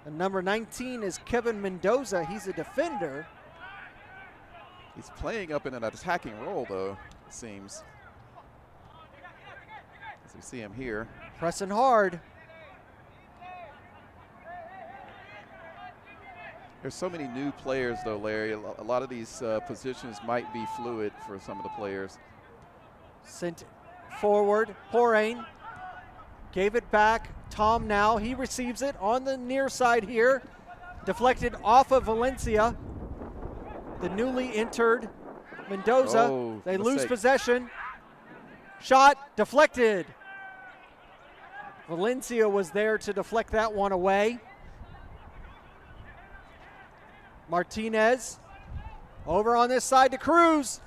And number 19 is Kevin Mendoza. He's a defender. He's playing up in an attacking role, though, it seems. As we see him here. Pressing hard. There's so many new players, though, Larry. A lot of these positions might be fluid for some of the players. Sent forward. Horain gave it back. Tom now. He receives it on the near side here. Deflected off of Valencia. The newly entered Mendoza. They lose possession. Shot deflected. Valencia was there to deflect that one away. Martinez over on this side to Cruz.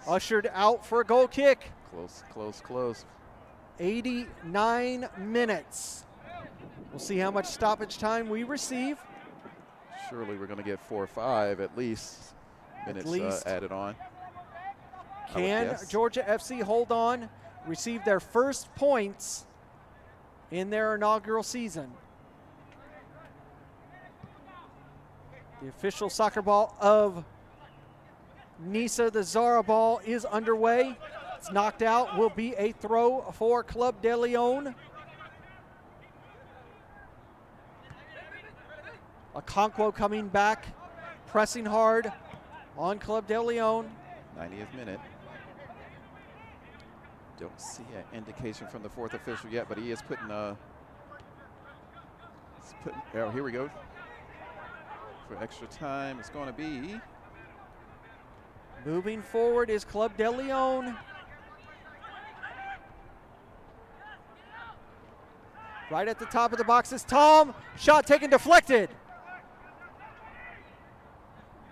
Ushered out for a goal kick. Close. 89 minutes. We'll see how much stoppage time we receive. Surely we're going to get 4 or 5 at least minutes added on. Can Georgia FC hold on, receive their first points in their inaugural season? The official soccer ball of Nisa, the Zara ball, is underway. It's knocked out, will be a throw for Club de Lyon. Okonkwo coming back, pressing hard on Club de Lyon. 90th minute. Don't see an indication from the fourth official yet, but he is putting oh, here we go. For extra time, it's going to be. Moving forward is Club de Lyon. Right at the top of the box is Tom. Shot taken, deflected.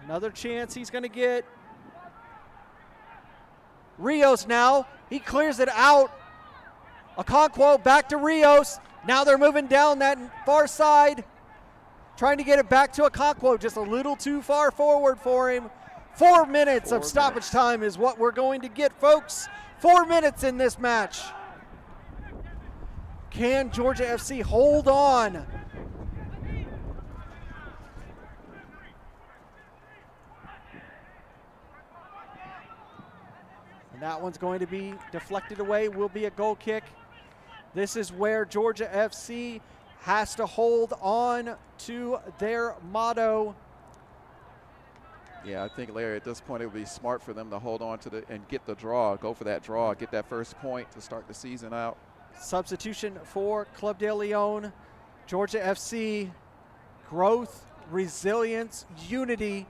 Another chance he's going to get. Rios now. He clears it out. Okonkwo back to Rios. Now they're moving down that far side. Trying to get it back to Okonkwo. Just a little too far forward for him. 4 minutes of stoppage time is what we're going to get, folks. 4 minutes in this match. Can Georgia FC hold on? And that one's going to be deflected away, will be a goal kick. This is where Georgia FC has to hold on to their motto. Yeah, I think, Larry, at this point it would be smart for them to hold on to and get the draw, go for that draw, get that first point to start the season out. Substitution for Club de Lyon. Georgia FC, growth, resilience, unity.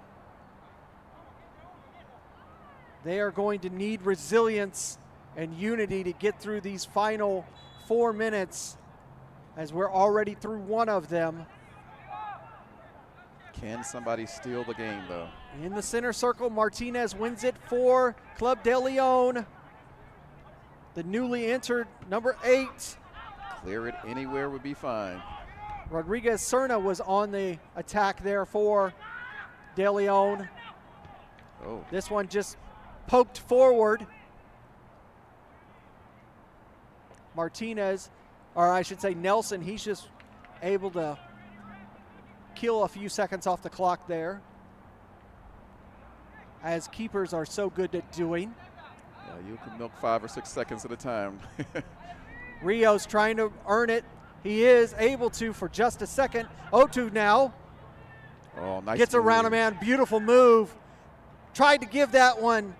They are going to need resilience and unity to get through these final 4 minutes, as we're already through one of them. Can somebody steal the game, though? In the center circle, Martinez wins it for Club de Lyon. The newly entered number 8. Clear it anywhere would be fine. Rodriguez Serna was on the attack there for de Lyon. Oh. This one just poked forward. Martinez, or I should say Nelson, he's just able to kill a few seconds off the clock there, as keepers are so good at doing. Yeah, you can milk 5 or 6 seconds at a time. Rios trying to earn it. He is able to for just a second. Otu now. Oh, nice Gets around a move. man. Beautiful move. Tried to give that one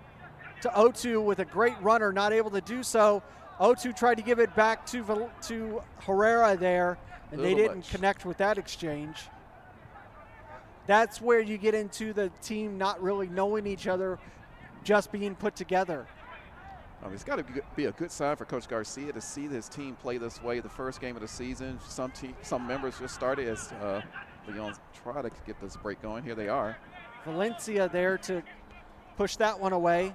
to O2 with a great runner, not able to do so. O2 tried to give it back to Herrera there, and they didn't connect with that exchange. That's where you get into the team not really knowing each other, just being put together. It's got to be a good sign for Coach Garcia to see his team play this way the first game of the season. Some members just started as Lyon try to get this break going. Here they are. Valencia there to push that one away.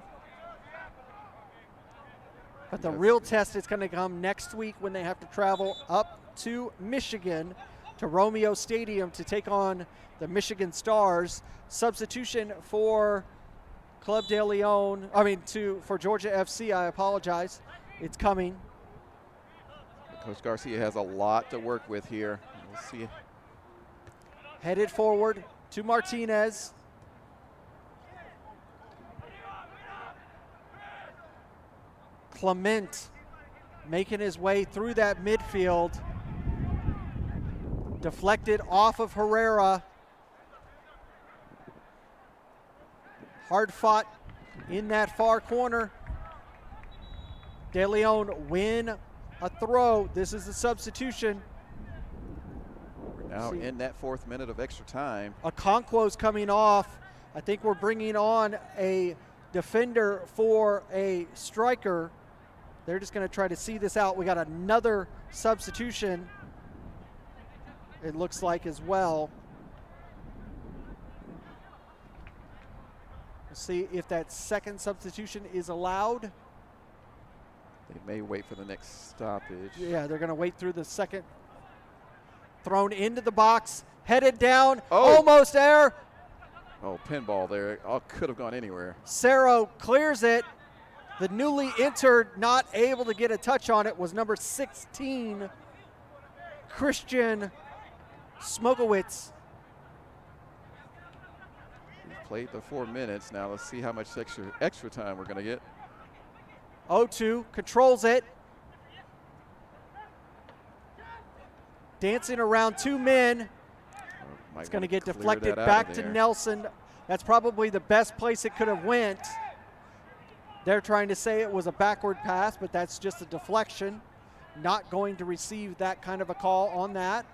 But the real test is going to come next week when they have to travel up to Michigan to Romeo Stadium to take on the Michigan Stars. Substitution for Club de Lyon, for Georgia FC, I apologize. It's coming. Coach Garcia has a lot to work with here. We'll see. Headed forward to Martinez. Clement making his way through that midfield. Deflected off of Herrera. Hard fought in that far corner. De Leon win a throw. This is the substitution. We're now in that 4th minute of extra time. Okonkwo's coming off. I think we're bringing on a defender for a striker. They're just going to try to see this out. We got another substitution, it looks like, as well. We'll see if that second substitution is allowed. They may wait for the next stoppage. Yeah, they're going to wait through the second. Thrown into the box, headed down, almost there. Oh, pinball there. Could have gone anywhere. Cerro clears it. The newly entered, not able to get a touch on it, was number 16, Christian Smokowitz. We've played the 4 minutes. Now let's see how much extra time we're going to get. O2 controls it. Dancing around 2 men. It's going to get deflected back to Nelson. That's probably the best place it could have went. They're trying to say it was a backward pass, but that's just a deflection. Not going to receive that kind of a call on that.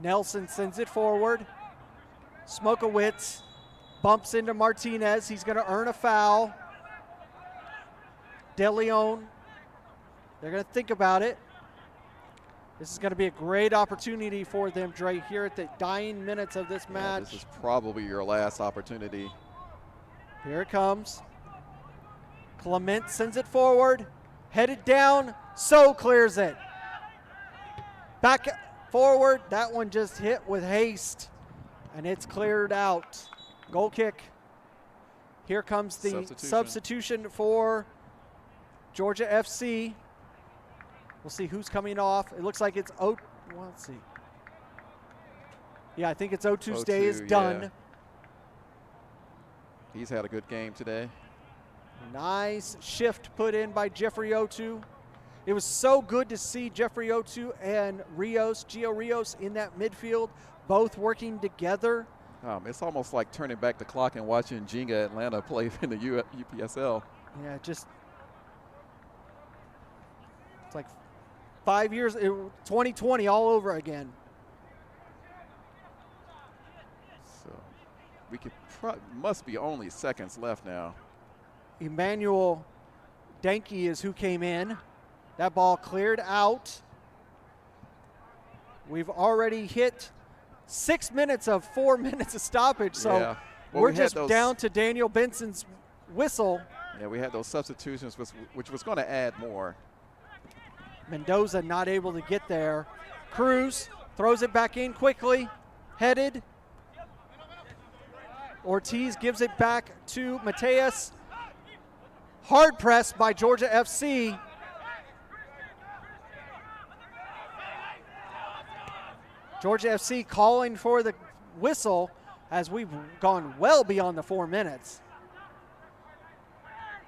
Nelson sends it forward. Smokowitz bumps into Martinez. He's going to earn a foul. De Leon, they're going to think about it. This is going to be a great opportunity for them, Dre, here at the dying minutes of this match. This is probably your last opportunity. Here it comes. Clement sends it forward. Headed down. So clears it. Back forward. That one just hit with haste. And it's cleared out. Goal kick. Here comes the substitution for Georgia FC. We'll see who's coming off. It looks like it's let's see. Yeah, I think it's O2's day is done. Yeah. He's had a good game today. Nice shift put in by Jeffrey O2. It was so good to see Jeffrey O2 and Gio Rios in that midfield, both working together. It's almost like turning back the clock and watching Jenga Atlanta play in the UPSL. Yeah, it's like 5 years, 2020 all over again. So we must be only seconds left now. Emmanuel Danke is who came in. That ball cleared out. We've already hit 6 minutes of 4 minutes of stoppage, so we're just down to Daniel Benson's whistle. Yeah, we had those substitutions, which was going to add more. Mendoza not able to get there. Cruz throws it back in quickly. Headed. Ortiz gives it back to Mateus. Hard press by Georgia FC. Georgia FC calling for the whistle as we've gone well beyond the 4 minutes.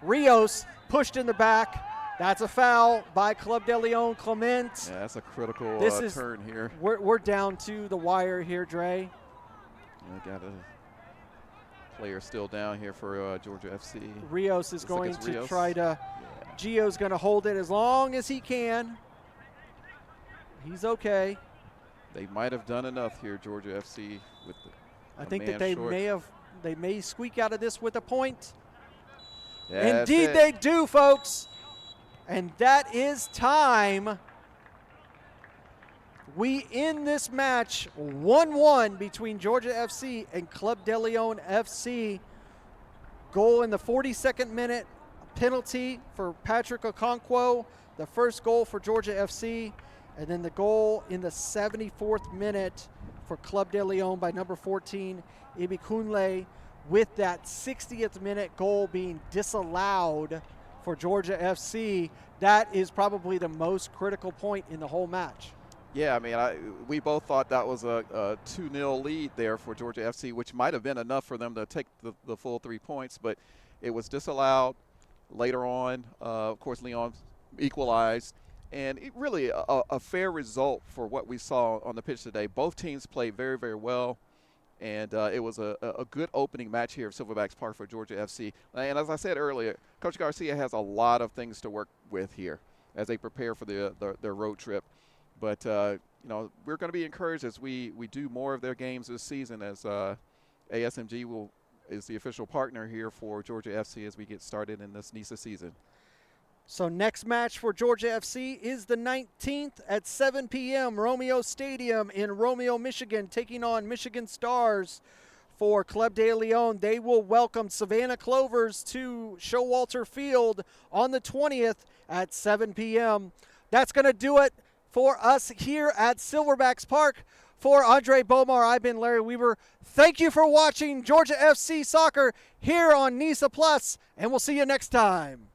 Rios pushed in the back. That's a foul by Club de Lyon. Clement. Yeah, that's a critical turn here. We're down to the wire here, Dre. I got a player still down here for Georgia FC. Rios is going to try to. Yeah. Gio's going to hold it as long as he can. He's okay. They might have done enough here, Georgia FC, with the. I think that they short. may squeak out of this with a point. Yeah, indeed, they do, folks. And that is time. We end this match 1-1 between Georgia FC and Club de Lyon FC. Goal in the 42nd minute, penalty for Patrick Okonkwo, the first goal for Georgia FC, and then the goal in the 74th minute for Club de Lyon by number 14, Ibikunle, with that 60th minute goal being disallowed for Georgia FC. That is probably the most critical point in the whole match. Yeah, I mean, we both thought that was a 2-0 lead there for Georgia FC, which might have been enough for them to take the full 3 points, but it was disallowed later on. Of course, Lyon equalized, and it really a fair result for what we saw on the pitch today. Both teams played very, very well, and it was a good opening match here at Silverbacks Park for Georgia FC. And as I said earlier, Coach Garcia has a lot of things to work with here as they prepare for their road trip. But, you know, we're going to be encouraged as we do more of their games this season, as ASMG is the official partner here for Georgia FC as we get started in this NISA season. So next match for Georgia FC is the 19th at 7 p.m. Romeo Stadium in Romeo, Michigan, taking on Michigan Stars. For Club de Lyon, they will welcome Savannah Clovers to Showalter Field on the 20th at 7 p.m. That's going to do it for us here at Silverbacks Park. For Andre Bomar, I've been Larry Weaver. Thank you for watching Georgia FC Soccer here on NISA Plus, and we'll see you next time.